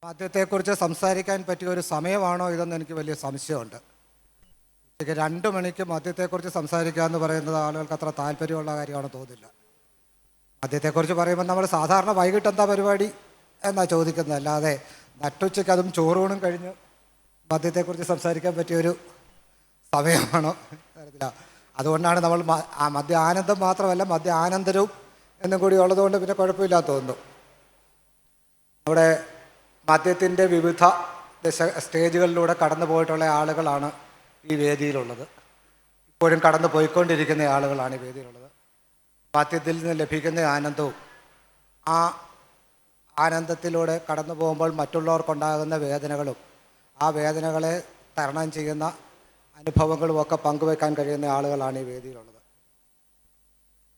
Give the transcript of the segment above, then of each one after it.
മദ്യത്തെക്കുറിച്ച് സംസാരിക്കാൻ പറ്റിയ ഒരു സമയമാണോ ഇതെന്ന് എനിക്ക് വലിയ സംശയമുണ്ട്. ഉച്ചയ്ക്ക് 2 മണിക്ക് മദ്യത്തെക്കുറിച്ച് സംസാരിക്കുക എന്ന് പറയുന്നത് ആളുകൾക്ക് അത്ര താല്പര്യമുള്ള കാര്യമാണെന്ന് തോന്നില്ല. മദ്യത്തെക്കുറിച്ച് പറയുമ്പോൾ നമ്മൾ സാധാരണ വൈകിട്ട് എന്താ പരിപാടി എന്നാണ് ചോദിക്കുന്നത്, അല്ലാതെ നട്ടുച്ചയ്ക്ക് അതും ചോറൂണും കഴിഞ്ഞ് മദ്യത്തെക്കുറിച്ച് സംസാരിക്കാൻ പറ്റിയൊരു സമയമാണോ അറിയില്ല. അതുകൊണ്ടാണ് നമ്മൾ മദ്യ ആനന്ദം മാത്രമല്ല മദ്യ ആനന്ദരവും എന്നും കൂടി ഉള്ളതുകൊണ്ട് പിന്നെ കുഴപ്പമില്ലാന്ന് തോന്നുന്നു. അവിടെ മദ്യത്തിൻ്റെ വിവിധ സ്റ്റേജുകളിലൂടെ കടന്നു പോയിട്ടുള്ള ആളുകളാണ് ഈ വേദിയിലുള്ളത്. ഇപ്പോഴും കടന്നു പോയിക്കൊണ്ടിരിക്കുന്ന ആളുകളാണ് ഈ വേദിയിലുള്ളത്. മദ്യത്തിൽ നിന്ന് ലഭിക്കുന്ന ആനന്ദവും ആ ആനന്ദത്തിലൂടെ കടന്നു പോകുമ്പോൾ മറ്റുള്ളവർക്കുണ്ടാകുന്ന വേദനകളും ആ വേദനകളെ തരണം ചെയ്യുന്ന അനുഭവങ്ങളുമൊക്കെ പങ്കുവയ്ക്കാൻ കഴിയുന്ന ആളുകളാണ് ഈ വേദിയിലുള്ളത്.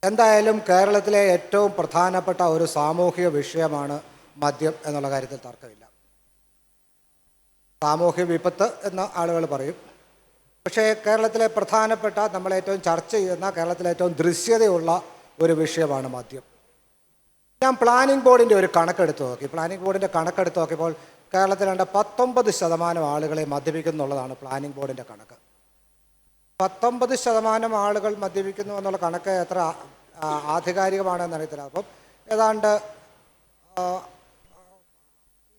എന്തായാലും കേരളത്തിലെ ഏറ്റവും പ്രധാനപ്പെട്ട ഒരു സാമൂഹിക വിഷയമാണ് മദ്യം എന്നുള്ള കാര്യത്തിൽ തർക്കമില്ല. സാമൂഹ്യ വിപത്ത് എന്ന് ആളുകൾ പറയും. പക്ഷേ കേരളത്തിലെ പ്രധാനപ്പെട്ട നമ്മളേറ്റവും ചർച്ച ചെയ്യുന്ന കേരളത്തിലെ ഏറ്റവും ദൃശ്യതയുള്ള ഒരു വിഷയമാണ് മദ്യം. ഞാൻ പ്ലാനിംഗ് ബോർഡിൻ്റെ ഒരു കണക്കെടുത്ത് നോക്കി. പ്ലാനിംഗ് ബോർഡിൻ്റെ കണക്കെടുത്ത് നോക്കിയപ്പോൾ കേരളത്തിലെ 19% ആളുകളെ മദ്യപിക്കുന്നുള്ളതാണ് പ്ലാനിംഗ് ബോർഡിൻ്റെ കണക്ക്. 19% ആളുകൾ മദ്യപിക്കുന്നു എന്നുള്ള കണക്ക് എത്ര ആധികാരികമാണെന്ന് അറിയത്തില്ല. അപ്പം ഏതാണ്ട്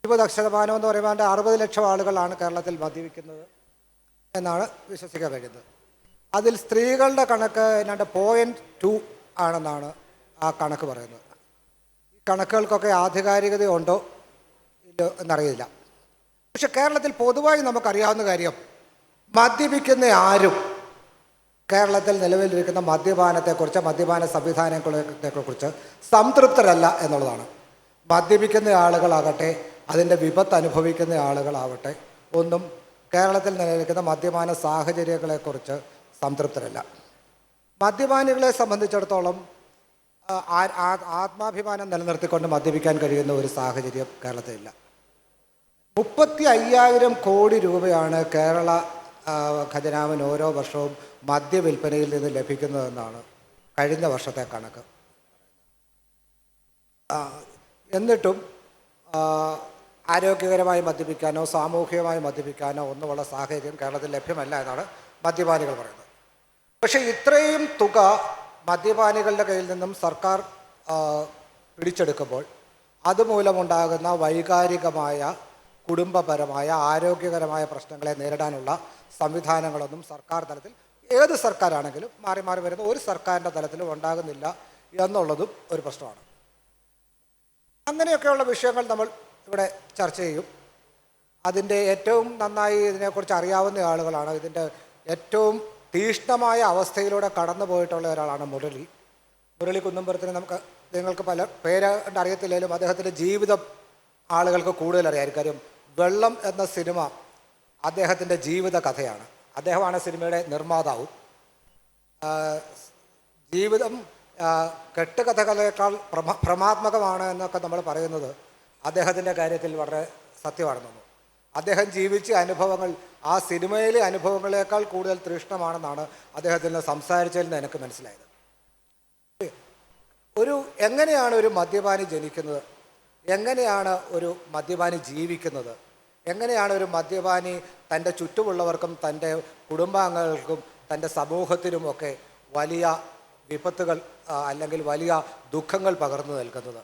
20% എന്ന് പറയുമ്പോൾ 60 ലക്ഷം ആളുകളാണ് കേരളത്തിൽ മദ്യപിക്കുന്നത് എന്നാണ് വിശ്വസിക്കാൻ കഴിയുന്നത്. അതിൽ സ്ത്രീകളുടെ കണക്ക് 0.2 ആണെന്നാണ് ആ കണക്ക് പറയുന്നത്. ഈ കണക്കുകൾക്കൊക്കെ ആധികാരികതയുണ്ടോ ഇല്ലോ എന്നറിയില്ല. പക്ഷെ കേരളത്തിൽ പൊതുവായി നമുക്കറിയാവുന്ന കാര്യം, മദ്യപിക്കുന്ന ആരും കേരളത്തിൽ നിലവിലിരിക്കുന്ന മദ്യപാനത്തെക്കുറിച്ച് മദ്യപാന സംവിധാനങ്ങളെക്കുറിച്ച് സംതൃപ്തരല്ല എന്നുള്ളതാണ്. മദ്യപിക്കുന്ന ആളുകളാകട്ടെ അതിൻ്റെ വിപത്ത് അനുഭവിക്കുന്ന ആളുകളാവട്ടെ ഒന്നും കേരളത്തിൽ നിലനിൽക്കുന്ന മദ്യപാന സാഹചര്യങ്ങളെക്കുറിച്ച് സംതൃപ്തരല്ല. മദ്യപാനികളെ സംബന്ധിച്ചിടത്തോളം ആത്മാഭിമാനം നിലനിർത്തിക്കൊണ്ട് മദ്യപിക്കാൻ കഴിയുന്ന ഒരു സാഹചര്യം കേരളത്തിലില്ല. 35,000 കോടി രൂപയാണ് കേരള ഖജനാവിന് ഓരോ വർഷവും മദ്യവിൽപ്പനയിൽ നിന്ന് ലഭിക്കുന്നതെന്നാണ് കഴിഞ്ഞ വർഷത്തെ കണക്ക്. എന്നിട്ടും ആരോഗ്യകരമായി മദ്യപിക്കാനോ സാമൂഹികമായി മദ്യപിക്കാനോ ഒന്നുമുള്ള സാഹചര്യം കേരളത്തിൽ ലഭ്യമല്ല എന്നാണ് മദ്യപാനികൾ പറയുന്നത്. പക്ഷേ ഇത്രയും തുക മദ്യപാനികളുടെ കയ്യിൽ നിന്നും സർക്കാർ പിടിച്ചെടുക്കുമ്പോൾ അതുമൂലമുണ്ടാകുന്ന വൈകാരികമായ കുടുംബപരമായ ആരോഗ്യകരമായ പ്രശ്നങ്ങളെ നേരിടാനുള്ള സംവിധാനങ്ങളൊന്നും സർക്കാർ തലത്തിൽ ഏത് സർക്കാരാണെങ്കിലും മാറി മാറി വരുന്ന ഒരു സർക്കാരിൻ്റെ തലത്തിലും ഉണ്ടാകുന്നില്ല എന്നുള്ളതും ഒരു പ്രശ്നമാണ്. അങ്ങനെയൊക്കെയുള്ള വിഷയങ്ങൾ നമ്മൾ ഇവിടെ ചർച്ച ചെയ്യും. അതിൻ്റെ ഏറ്റവും നന്നായി ഇതിനെക്കുറിച്ച് അറിയാവുന്ന ആളുകളാണ്, ഇതിൻ്റെ ഏറ്റവും തീഷ്ണമായ അവസ്ഥയിലൂടെ കടന്നു പോയിട്ടുള്ള ഒരാളാണ് മുരളി കുന്നംപുരത്തിന്. നിങ്ങൾക്ക് പല പേര് അറിയത്തില്ലെങ്കിലും അദ്ദേഹത്തിൻ്റെ ജീവിതം ആളുകൾക്ക് കൂടുതൽ അറിയാം. കാര്യം വെള്ളം എന്ന സിനിമ അദ്ദേഹത്തിൻ്റെ ജീവിത കഥയാണ്. അദ്ദേഹമാണ് സിനിമയുടെ നിർമ്മാതാവും. ജീവിതം കെട്ടുകഥകളേക്കാൾ ഭ്രമാത്മകമാണ് എന്നൊക്കെ നമ്മൾ പറയുന്നത് അദ്ദേഹത്തിൻ്റെ കാര്യത്തിൽ വളരെ സത്യമാണെന്ന് തോന്നുന്നു. അദ്ദേഹം ജീവിച്ച അനുഭവങ്ങൾ ആ സിനിമയിലെ അനുഭവങ്ങളേക്കാൾ കൂടുതൽ തീഷ്ണമാണെന്നാണ് അദ്ദേഹത്തിന് സംസാരിച്ചതിൽ നിന്ന് എനിക്ക് മനസ്സിലായത്. എങ്ങനെയാണ് ഒരു മദ്യപാനി ജനിക്കുന്നത്, എങ്ങനെയാണ് ഒരു മദ്യപാനി ജീവിക്കുന്നത്, എങ്ങനെയാണ് ഒരു മദ്യപാനി തൻ്റെ ചുറ്റുമുള്ളവർക്കും തൻ്റെ കുടുംബാംഗങ്ങൾക്കും തൻ്റെ സമൂഹത്തിനുമൊക്കെ വലിയ വിപത്തുകൾ അല്ലെങ്കിൽ വലിയ ദുഃഖങ്ങൾ പകർന്നു നൽകുന്നത്,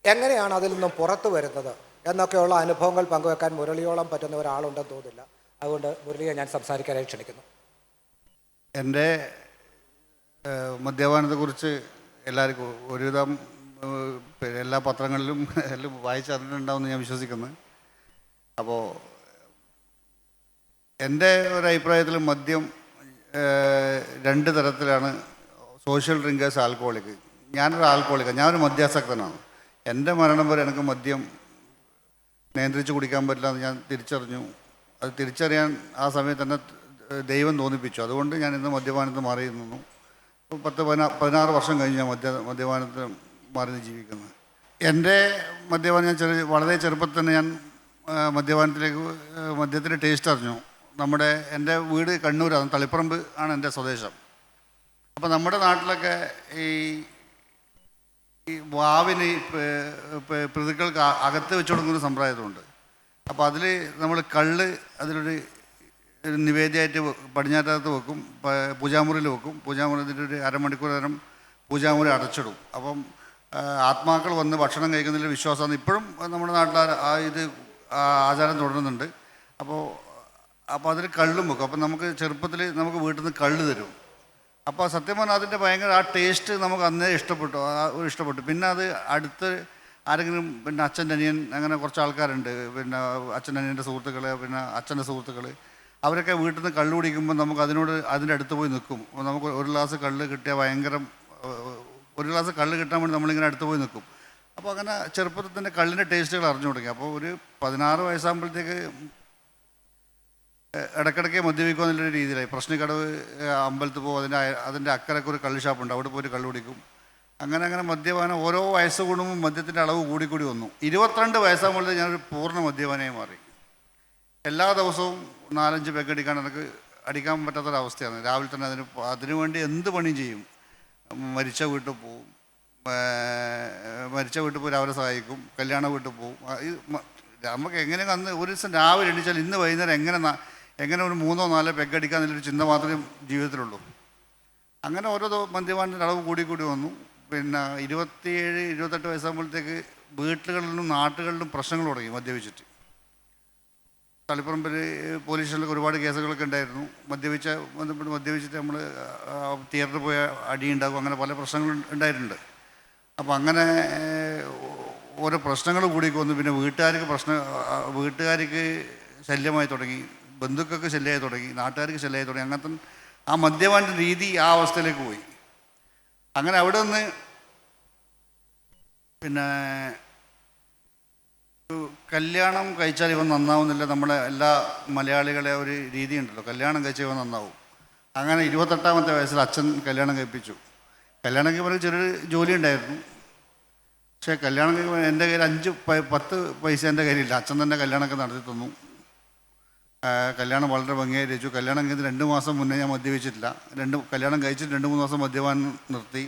എങ്ങനെയാണ് അതിൽ നിന്നും പുറത്തു വരുന്നത് എന്നൊക്കെയുള്ള അനുഭവങ്ങൾ പങ്കുവെക്കാൻ മുരളിയോളം പറ്റുന്ന ഒരാളുണ്ടെന്ന് തോന്നില്ല. അതുകൊണ്ട് മുരളിയെ ഞാൻ സംസാരിക്കാനായി ക്ഷണിക്കുന്നു. എൻ്റെ മദ്യപാനത്തെക്കുറിച്ച് എല്ലാവർക്കും ഒരുവിധം എല്ലാ പത്രങ്ങളിലും എല്ലാം വായിച്ചറിഞ്ഞിട്ടുണ്ടാവുമെന്ന് ഞാൻ വിശ്വസിക്കുന്നു. അപ്പോൾ എൻ്റെ ഒരഭിപ്രായത്തിൽ മദ്യം 2 തരത്തിലാണ്. Social drinkers, alcoholic. ഞാനൊരു ആൽക്കഹോളിക്കാണ്, ഞാനൊരു മദ്യാസക്തനാണ്. എൻ്റെ മരണം വരെ എനിക്ക് മദ്യം നിയന്ത്രിച്ച് കുടിക്കാൻ പറ്റില്ല എന്ന് ഞാൻ തിരിച്ചറിഞ്ഞു. അത് തിരിച്ചറിയാൻ ആ സമയത്ത് തന്നെ ദൈവം തോന്നിപ്പിച്ചു. അതുകൊണ്ട് ഞാൻ ഇന്ന് മദ്യപാനത്തിൽ മാറി നിന്നു. 16 വർഷം കഴിഞ്ഞ് ഞാൻ മദ്യപാനത്തിൽ മാറി ജീവിക്കുന്നത്. എൻ്റെ മദ്യപാനം ഞാൻ വളരെ ചെറുപ്പത്തിൽ തന്നെ ഞാൻ മദ്യത്തിൻ്റെ ടേസ്റ്റ് അറിഞ്ഞു. എൻ്റെ വീട് കണ്ണൂരാണ്, തളിപ്പറമ്പ് ആണ് എൻ്റെ സ്വദേശം. അപ്പോൾ നമ്മുടെ നാട്ടിലൊക്കെ ഈ വാവിന് പ്രതികൾക്ക് അകത്ത് വെച്ച് കൊടുക്കുന്ന സമ്പ്രദായമുണ്ട്. അപ്പോൾ അതിൽ നമ്മൾ കള്ള് അതിലൊരു നിവേദ്യമായിട്ട് പടിഞ്ഞാറ്റത്ത് വെക്കും, പൂജാമുറിയിൽ വെക്കും. പൂജാമുറിൻ്റെ ഒരു അരമണിക്കൂർ നേരം പൂജാമുറി അടച്ചിടും. അപ്പം ആത്മാക്കൾ വന്ന് ഭക്ഷണം കഴിക്കുന്നതിൽ വിശ്വാസമാണ്. ഇപ്പോഴും നമ്മുടെ നാട്ടിൽ ഇത് ആചാരം തുടരുന്നുണ്ട്. അപ്പോൾ അതിൽ കള്ളും വെക്കും. അപ്പം നമുക്ക് ചെറുപ്പത്തിൽ നമുക്ക് വീട്ടിൽ നിന്ന് കള്ള് തരും. അപ്പോൾ സത്യം പറഞ്ഞാൽ അതിൻ്റെ ഭയങ്കര ആ ടേസ്റ്റ് നമുക്ക് അന്നേ ഇഷ്ടപ്പെട്ടു. പിന്നെ അത് അടുത്ത് ആരെങ്കിലും പിന്നെ അച്ഛൻ്റെ അനിയൻ അങ്ങനെ കുറച്ച് ആൾക്കാരുണ്ട്, പിന്നെ അച്ഛൻ്റെ അനിയൻ്റെ സുഹൃത്തുക്കൾ, പിന്നെ അച്ഛൻ്റെ സുഹൃത്തുക്കൾ, അവരൊക്കെ വീട്ടിൽ നിന്ന് കള്ള് കുടിക്കുമ്പോൾ നമുക്ക് അതിൻ്റെ അടുത്ത് പോയി നിൽക്കും. നമുക്ക് ഒരു ഗ്ലാസ് കള്ള് കിട്ടിയാൽ ഒരു ഗ്ലാസ് കള്ള് കിട്ടാൻ വേണ്ടി നമ്മളിങ്ങനെ അടുത്ത് പോയി നിൽക്കും. അപ്പോൾ അങ്ങനെ ചെറുപ്പത്തിൽ തന്നെ കള്ളിൻ്റെ ടേസ്റ്റുകൾ അറിഞ്ഞു തുടങ്ങി. അപ്പോൾ ഒരു 16 വയസ്സാകുമ്പോഴത്തേക്ക് ഇടയ്ക്കിടയ്ക്ക് മദ്യപിക്കുക എന്നുള്ളൊരു രീതിയിലായി. പ്രശ്നക്കടവ് അമ്പലത്തിൽ പോകും, അതിൻ്റെ അക്കരയ്ക്ക് ഒരു കള്ള് ഷാപ്പുണ്ട്, അവിടെ പോയിട്ട് കള്ള് കുടിക്കും. അങ്ങനെ മദ്യപാനം ഓരോ വയസ്സ് കൂടുമ്പോൾ മദ്യത്തിൻ്റെ അളവ് കൂടി വന്നു. 22 വയസ്സാകുമ്പോഴത്തേക്ക് ഞാനൊരു പൂർണ്ണ മദ്യപാനമായി മാറി. എല്ലാ ദിവസവും 4-5 പെഗ് അടിക്കാൻ പറ്റാത്തൊരവസ്ഥയാണ്. രാവിലെ തന്നെ അതിനുവേണ്ടി എന്ത് പണിയും ചെയ്യും. മരിച്ച വീട്ടിൽ പോവും, പോയി അവരെ സഹായിക്കും, കല്യാണ വീട്ടിൽ പോവും. നമുക്ക് എങ്ങനെ അന്ന് ഒരു ദിവസം രാവിലെ എണീച്ചാൽ ഇന്ന് വൈകുന്നേരം എങ്ങനെ ഒരു 3-4 പെഗ് അടിക്കുക എന്നുള്ളൊരു ചിന്ത മാത്രമേ ജീവിതത്തിലുള്ളൂ. അങ്ങനെ ഓരോ മദ്യപാനത്തിൻ്റെ അളവ് കൂടി വന്നു. പിന്നെ 27-28 വയസ്സാകുമ്പോഴത്തേക്ക് വീട്ടുകളിലും നാട്ടുകളിലും പ്രശ്നങ്ങൾ തുടങ്ങി മദ്യപിച്ചിട്ട്. തളിപ്പറമ്പിൽ പോലീസ് സ്റ്റേഷനിലൊക്കെ ഒരുപാട് കേസുകളൊക്കെ ഉണ്ടായിരുന്നു. മദ്യപിച്ചിട്ട് നമ്മൾ തിയേറ്ററിൽ പോയ അടിയുണ്ടാകും, അങ്ങനെ പല പ്രശ്നങ്ങളും ഉണ്ടായിട്ടുണ്ട്. അപ്പോൾ അങ്ങനെ ഓരോ പ്രശ്നങ്ങൾ കൂടി വന്നു. പിന്നെ വീട്ടുകാർക്ക് ശല്യമായി തുടങ്ങി, ബന്ധുക്കൾക്ക് ശല്യമായി തുടങ്ങി, നാട്ടുകാർക്ക് ശല്യമായി തുടങ്ങി. അങ്ങനത്തെ ആ മദ്യപാന രീതി ആ അവസ്ഥയിലേക്ക് പോയി. അങ്ങനെ അവിടെ നിന്ന് പിന്നെ കല്യാണം കഴിച്ചാൽ ഇവൻ നന്നാവുന്നില്ല. നമ്മുടെ എല്ലാ മലയാളികളെ ഒരു രീതി ഉണ്ടല്ലോ, കല്യാണം കഴിച്ചാൽ ഇവൻ നന്നാവും. അങ്ങനെ 28-ാമത്തെ വയസ്സിൽ അച്ഛൻ കല്യാണം കഴിപ്പിച്ചു. കല്യാണം കഴിക്കുമ്പോൾ ചെറിയൊരു ജോലി ഉണ്ടായിരുന്നു. പക്ഷേ കല്യാണം കഴിക്കുമ്പോൾ എൻ്റെ കയ്യിൽ 5-10 പൈസ എൻ്റെ കയ്യിലില്ല. അച്ഛൻ തന്നെ കല്യാണമൊക്കെ നടത്തി തന്നു. കല്യാണം വളരെ ഭംഗിയായി രചിച്ചു. കല്യാണം കഴിഞ്ഞ് 2 മാസം മുന്നേ ഞാൻ മദ്യപിച്ചിട്ടില്ല. കല്യാണം കഴിച്ചിട്ട് 2-3 മാസം മദ്യപാനം നിർത്തി.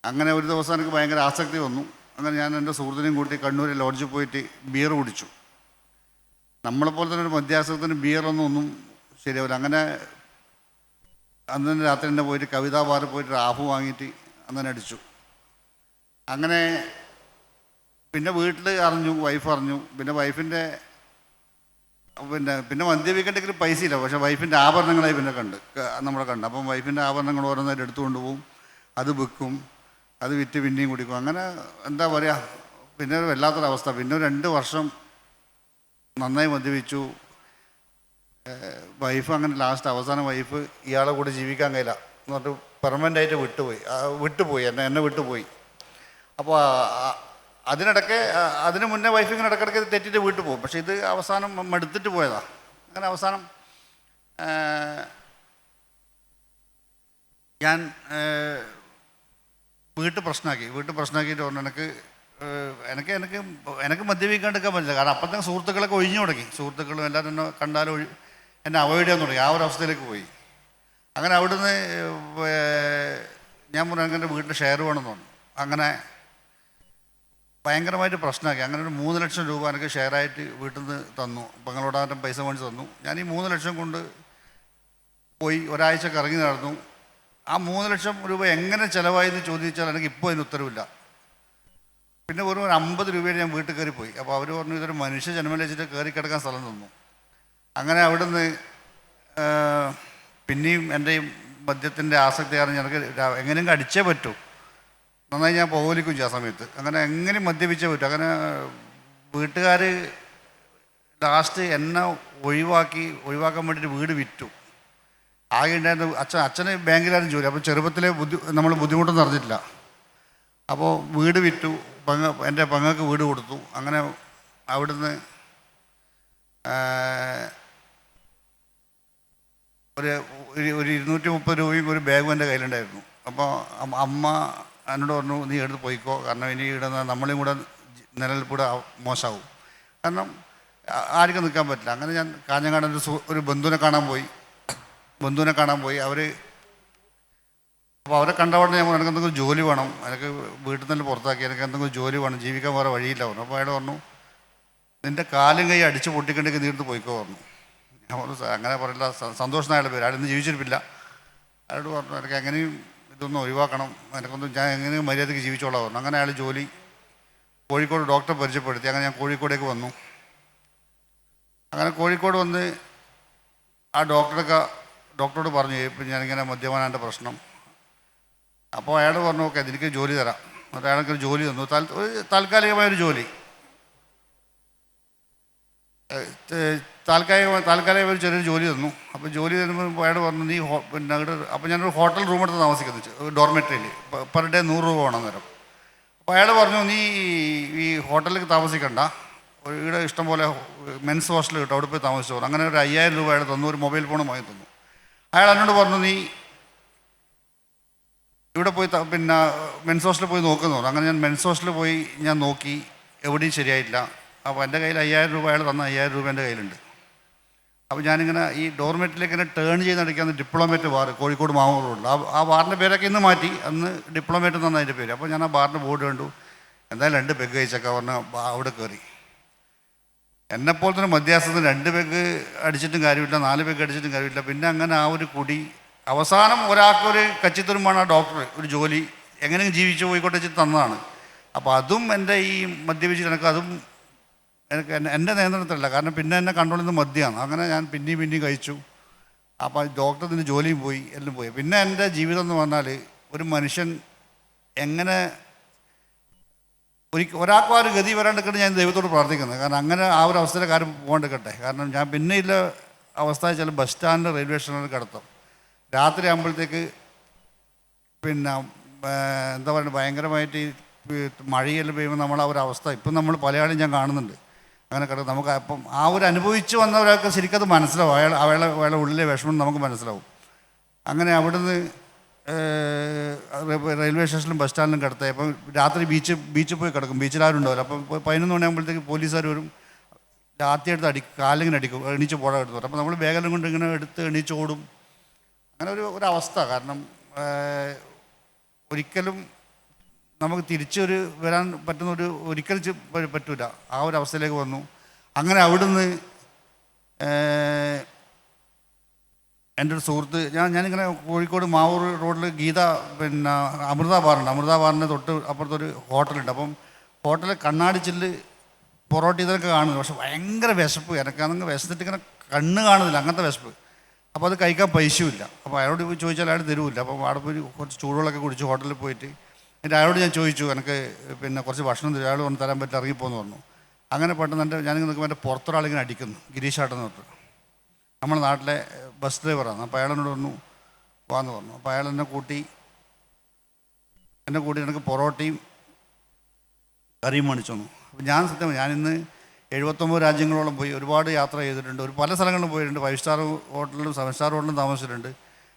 അങ്ങനെ ഒരു ദിവസം എനിക്ക് ഭയങ്കര ആസക്തി വന്നു. അങ്ങനെ ഞാൻ എൻ്റെ സുഹൃത്തിനെയും കൂട്ടി കണ്ണൂർ ലോഡ്ജിൽ പോയിട്ട് ബിയർ കുടിച്ചു. നമ്മളെപ്പോലെ തന്നെ ഒരു മദ്യാസക്തത്തിന് ബിയറൊന്നും ശരിയാവില്ല. അങ്ങനെ അന്ന് തന്നെ രാത്രി തന്നെ പോയിട്ട് കവിതാ ബാറിൽ പോയിട്ട് റാഫ് വാങ്ങിയിട്ട് അന്ന് അടിച്ചു. അങ്ങനെ പിന്നെ വീട്ടിൽ വൈഫ് അറിഞ്ഞു. പിന്നെ വൈഫിൻ്റെ പിന്നെ മദ്യപിക്കേണ്ടെങ്കിലും പൈസ ഇല്ല. പക്ഷേ വൈഫിൻ്റെ ആഭരണങ്ങളായി നമ്മളെ കണ്ട്. അപ്പം വൈഫിൻ്റെ ആഭരണങ്ങൾ ഓരോന്നായിട്ട് എടുത്തുകൊണ്ട് പോവും, അത് വിൽക്കും, അത് വിറ്റ് പിന്നെയും കുടിക്കും. അങ്ങനെ എന്താ പറയുക, പിന്നെ ഒരു വല്ലാത്തൊരവസ്ഥ. പിന്നെ 2 വർഷം നന്നായി മദ്യപിച്ചു. വൈഫ് അങ്ങനെ അവസാനം വൈഫ് ഇയാളെ കൂടെ ജീവിക്കാൻ കഴിയില്ല എന്ന് പറഞ്ഞിട്ട് പെർമനൻ്റായിട്ട് വിട്ടുപോയി എന്നെ വിട്ടുപോയി. അപ്പോൾ അതിന് മുന്നേ വൈഫ് ഇങ്ങനെ ഇടയ്ക്കിടയ്ക്ക് തെറ്റിയിട്ട് വീട്ടിൽ പോകും. പക്ഷേ ഇത് അവസാനം മടുത്തിട്ട് പോയതാണ്. അങ്ങനെ അവസാനം ഞാൻ വീട്ടിൽ പ്രശ്നമാക്കിയിട്ട് പറഞ്ഞു എനിക്ക് മദ്യപിക്കാണ്ടിരിക്കാൻ പറ്റില്ല. കാരണം അപ്പം തന്നെ സുഹൃത്തുക്കളൊക്കെ ഒഴിഞ്ഞു തുടങ്ങി. സുഹൃത്തുക്കളും എല്ലാവരും എന്നെ കണ്ടാലും എന്നെ അവോയ്ഡ് ചെയ്യാൻ തുടങ്ങി. ആ ഒരു അവസ്ഥയിലേക്ക് പോയി. അങ്ങനെ അവിടുന്ന് ഞാൻ പറഞ്ഞു എനിക്ക് എൻ്റെ വീട്ടിൽ ഷെയർ വേണമെന്ന് പറഞ്ഞു. അങ്ങനെ ഭയങ്കരമായിട്ട് പ്രശ്നമാക്കി. അങ്ങനെ ഒരു 3 ലക്ഷം രൂപ എനിക്ക് ഷെയറായിട്ട് വീട്ടിൽ നിന്ന് തന്നു. പെങ്ങളോടാൻ്റെ പൈസ മേടിച്ച് തന്നു. ഞാൻ ഈ 3 ലക്ഷം കൊണ്ട് പോയി ഒരാഴ്ച കറങ്ങി നടന്നു. ആ 3 ലക്ഷം രൂപ എങ്ങനെ ചിലവായി എന്ന് ചോദിച്ചാൽ എനിക്ക് ഇപ്പോൾ അതിന് ഉത്തരവില്ല. പിന്നെ വെറും ഒരു 50 രൂപയുടെ ഞാൻ വീട്ടിൽ കയറി പോയി. അപ്പോൾ അവർ പറഞ്ഞു ഇതൊരു മനുഷ്യ ജന്മം വെച്ചിട്ട് കയറി കിടക്കാൻ സ്ഥലം തന്നു. അങ്ങനെ അവിടുന്ന് പിന്നെയും എൻ്റെ ഈ മദ്യത്തിൻ്റെ ആസക്തി കാരണം എനിക്ക് എങ്ങനെയെങ്കിലും അടിച്ചേ പറ്റൂ. നന്നായി ഞാൻ പോകലിക്കും ചെയ്യും ആ സമയത്ത്. അങ്ങനെ എങ്ങനെയും മദ്യപിച്ചേ പറ്റും. അങ്ങനെ വീട്ടുകാർ ലാസ്റ്റ് എന്നെ ഒഴിവാക്കാൻ വേണ്ടിയിട്ട് വീട് വിറ്റു. ആകെ ഉണ്ടായിരുന്ന അച്ഛന് ബാങ്കിലായിരുന്നു ജോലി. അപ്പോൾ ചെറുപ്പത്തിലെ നമ്മൾ ബുദ്ധിമുട്ടൊന്നും അറിഞ്ഞിട്ടില്ല. അപ്പോൾ വീട് വിറ്റു. എൻ്റെ പെങ്ങൾക്ക് വീട് കൊടുത്തു. അങ്ങനെ അവിടുന്ന് ഒരു 230 രൂപയും ഒരു ബാഗും എൻ്റെ കയ്യിലുണ്ടായിരുന്നു. അപ്പോൾ അമ്മ എന്നോട് പറഞ്ഞു നീ എടുത്ത് പോയിക്കോ, കാരണം ഇനി ഇടുന്ന നമ്മളെയും കൂടെ നിലനിൽപ്പൂടെ മോശമാവും, കാരണം ആർക്കും നിൽക്കാൻ പറ്റില്ല. അങ്ങനെ ഞാൻ കാഞ്ഞങ്ങാട് ഒരു ബന്ധുവിനെ കാണാൻ പോയി. അപ്പോൾ അവരെ കണ്ടപാടെ ഞാൻ എനിക്ക് എന്തെങ്കിലും ജോലി വേണം, എനിക്ക് വീട്ടിൽ നിന്ന് പുറത്താക്കി, എനിക്ക് എന്തെങ്കിലും ജോലി വേണം, ജീവിക്കാൻ വേറെ വഴിയില്ല പറഞ്ഞു. അപ്പോൾ അയാൾ പറഞ്ഞു നിൻ്റെ കാലും കൈ അടിച്ച് പൊട്ടിക്കണ്ടെങ്കിൽ നീർത്ത് പോയിക്കോ പറഞ്ഞു. ഞാൻ പറഞ്ഞു അങ്ങനെ പറയില്ല, സന്തോഷനായുള്ള പേര്, അയാളൊന്നും ജീവിച്ചിരിപ്പില്ല. അയാളോട് പറഞ്ഞു എനിക്ക് എങ്ങനെയും ഇതൊന്നും ഒഴിവാക്കണം, എനിക്കൊന്നും ഞാൻ എങ്ങനെയും മര്യാദയ്ക്ക് ജീവിച്ചോളാം പറഞ്ഞു. അങ്ങനെ അയാൾ ജോലി കോഴിക്കോട് ഡോക്ടറെ പരിചയപ്പെടുത്തി. അങ്ങനെ ഞാൻ കോഴിക്കോടേക്ക് വന്നു. അങ്ങനെ കോഴിക്കോട് വന്ന് ആ ഡോക്ടറോട് പറഞ്ഞു ഇപ്പം ഞാനിങ്ങനെ മദ്യപാനാൻ്റെ പ്രശ്നം. അപ്പോൾ അയാൾ പറഞ്ഞു ഓക്കെ എനിക്ക് ജോലി തരാം. എന്നിട്ട് അയാൾക്കൊരു ജോലി തന്നു, താൽക്കാലികമായൊരു ജോലി, താൽക്കാലികമായി ചെറിയൊരു ജോലി തന്നു. അപ്പോൾ ജോലി തരുമ്പോൾ അയാൾ പറഞ്ഞു നീ പിന്നെ അപ്പോൾ ഞാനൊരു ഹോട്ടൽ റൂം എടുത്ത് താമസിക്കുന്നു, ഡോർമെറ്ററിയിൽ, പെർ ഡേ 100 രൂപ വേണം നേരം. അപ്പോൾ അയാൾ പറഞ്ഞു നീ ഈ ഹോട്ടലിലേക്ക് താമസിക്കണ്ട, ഇവിടെ ഇഷ്ടംപോലെ മെൻസ് ഹോസ്റ്റൽ കിട്ടും, അവിടെ പോയി താമസിച്ചു പോകും. അങ്ങനെ ഒരു 5000 രൂപ അയാൾ തന്നു, ഒരു മൊബൈൽ ഫോണും വാങ്ങി തന്നു. അയാൾ എന്നോട് പറഞ്ഞു നീ ഇവിടെ പോയി പിന്നെ മെൻസ് ഹോസ്റ്റലിൽ പോയി നോക്കുന്നു. അങ്ങനെ ഞാൻ മെൻസ് ഹോസ്റ്റലിൽ പോയി ഞാൻ നോക്കി, എവിടെയും ശരിയായില്ല. അപ്പോൾ എൻ്റെ കയ്യിൽ 5000 രൂപ അയാൾ തന്ന 5000 രൂപ എൻ്റെ കയ്യിലുണ്ട്. അപ്പോൾ ഞാനിങ്ങനെ ഈ ഡോർമെറ്റിലേക്ക് ഇങ്ങനെ ടേൺ ചെയ്ത് നടക്കുന്ന ഡിപ്ലോമേറ്റ് ബാർ കോഴിക്കോട് മാവൂർ റോഡിൽ, ആ ബാറിൻ്റെ പേരൊക്കെ ഇന്ന് മാറ്റി, അന്ന് ഡിപ്ലോമേറ്റ് എന്നാണ് അതിൻ്റെ പേര്. അപ്പോൾ ഞാൻ ആ ബാറിൻ്റെ ബോർഡ് കണ്ടു, എന്തായാലും 2 പെഗ് കഴിച്ചൊക്കെ പറഞ്ഞാൽ അവിടെ കയറി. എന്നെപ്പോലെ തന്നെ മധ്യാസത്തിന് 2 പെഗ് അടിച്ചിട്ടും കാര്യമില്ല, 4 പെഗ് അടിച്ചിട്ടും കാര്യമില്ല. പിന്നെ അങ്ങനെ ആ ഒരു കുടി അവസാനം ഒരാൾക്കൊരു കച്ചിത്തുരുമ്പാണ് ആ ഡോക്ടർ ഒരു ജോലി എങ്ങനെയും ജീവിച്ചു പോയിക്കോട്ടെ വെച്ചിട്ട് തന്നതാണ്. അപ്പോൾ അതും എൻ്റെ ഈ മദ്യപിച്ചിട്ട് എനിക്ക് എൻ്റെ നിയന്ത്രണത്തിലല്ല, കാരണം പിന്നെ എന്നെ കൺട്രോൾ ചെയ്യുന്നത് മദ്യമാണ്. അങ്ങനെ ഞാൻ പിന്നെയും കഴിച്ചു. അപ്പോൾ ഡോക്ടറിന് ജോലിയും പോയി, എല്ലാം പോയി. പിന്നെ എൻ്റെ ജീവിതം എന്ന് പറഞ്ഞാൽ ഒരു മനുഷ്യൻ എങ്ങനെ ഒരാൾക്കും ആ ഒരു ഗതി വരാണ്ടിരിക്കട്ടെ ഞാൻ ദൈവത്തോട് പ്രാർത്ഥിക്കുന്നത്. കാരണം അങ്ങനെ ആ ഒരു അവസ്ഥയിലെ കാര്യം പോകാണ്ടിരിക്കട്ടെ. കാരണം ഞാൻ പിന്നെയുള്ള അവസ്ഥ വെച്ചാൽ ബസ് സ്റ്റാൻഡ് റെയിൽവേ സ്റ്റേഷനിൽ കിടത്തും. രാത്രി ആകുമ്പോഴത്തേക്ക് പിന്നെ എന്താ പറയുക ഭയങ്കരമായിട്ട് ഈ മഴയെല്ലാം പെയ്യുമ്പോൾ നമ്മളാ ഒരു അവസ്ഥ ഇപ്പം നമ്മൾ പലയാളും ഞാൻ കാണുന്നുണ്ട്. അങ്ങനെ കിടക്കും. നമുക്ക് അപ്പം ആ ഒരു അനുഭവിച്ച് വന്നവരൊക്കെ ശരിക്കത് മനസ്സിലാവും. അയാളെ ഉള്ളിലെ വിഷമം നമുക്ക് മനസ്സിലാവും. അങ്ങനെ അവിടുന്ന് റെയിൽവേ സ്റ്റേഷനിലും ബസ് സ്റ്റാൻഡിലും കിടത്തേ. അപ്പം രാത്രി ബീച്ചിൽ പോയി കിടക്കും. ബീച്ചിൽ ആരും ഉണ്ടാവില്ല. അപ്പം 11 മണിയാകുമ്പോഴത്തേക്ക് പോലീസുകാർ വരും, രാത്രി കാലിങ്ങനെ അടിക്കും, എണീച്ച് പുഴ എടുത്തു. അപ്പം നമ്മൾ ബാഗെല്ലാം കൊണ്ട് ഇങ്ങനെ എടുത്ത് എണീച്ചോടും. അങ്ങനെ ഒരു അവസ്ഥ. കാരണം ഒരിക്കലും നമുക്ക് തിരിച്ചൊരു വരാൻ പറ്റുന്ന ഒരിക്കലും പറ്റൂല. ആ ഒരു അവസ്ഥയിലേക്ക് വന്നു. അങ്ങനെ അവിടുന്ന് എൻ്റെ ഒരു സുഹൃത്ത് ഞാനിങ്ങനെ കോഴിക്കോട് മാവൂർ റോഡിൽ ഗീത പിന്നെ അമൃത ബാറിൻ്റെ തൊട്ട് അപ്പുറത്തൊരു ഹോട്ടലുണ്ട്. അപ്പം ഹോട്ടലിൽ കണ്ണാടി ചില്ല് പൊറോട്ട ഇതൊക്കെ കാണുന്നു. പക്ഷെ ഭയങ്കര വിശപ്പ്, എനിക്കാണെങ്കിൽ വിശന്നിട്ട് ഇങ്ങനെ കണ്ണ് കാണുന്നില്ല, അങ്ങനത്തെ വിശപ്പ്. അപ്പോൾ അത് കഴിക്കാൻ പൈസയുമില്ല. അപ്പോൾ അയാളോട് ചോദിച്ചാൽ അയാൾ തരുമില്ല. അപ്പോൾ അവിടെ പോയി കുറച്ച് ചൂടുകളൊക്കെ കുടിച്ച് ഹോട്ടലിൽ പോയിട്ട് എന്നിട്ട് അയാളോട് ഞാൻ ചോദിച്ചു എനിക്ക് പിന്നെ കുറച്ച് ഭക്ഷണം തരും. അയാൾ ഒന്ന് തരാൻ പറ്റില്ല, ഇറങ്ങിപ്പോന്ന് പറഞ്ഞു. അങ്ങനെ പെട്ടെന്ന് ഞാനിങ്ങനെ നിൽക്കുമ്പോൾ എൻ്റെ പുറത്തൊരാളിങ്ങനെ അടിക്കുന്നു, ഗിരീഷാട്ടെന്ന് പറഞ്ഞു. നമ്മുടെ നാട്ടിലെ ബസ് ഡ്രൈവറാണ്. അപ്പോൾ അയാളെന്നോട് പറഞ്ഞു വാന്ന് പറഞ്ഞു. അപ്പോൾ അയാൾ എന്നെ കൂട്ടി എനിക്ക് പൊറോട്ടയും കറിയും മേടിച്ചു തന്നു. അപ്പോൾ ഞാൻ സത്യം ഞാനിന്ന് 79 രാജ്യങ്ങളോളം പോയി, ഒരുപാട് യാത്ര ചെയ്തിട്ടുണ്ട്, പല സ്ഥലങ്ങളിലും പോയിട്ടുണ്ട്, 5 സ്റ്റാർ ഹോട്ടലിലും 7 സ്റ്റാർ ഹോട്ടലിലും താമസിച്ചിട്ടുണ്ട്.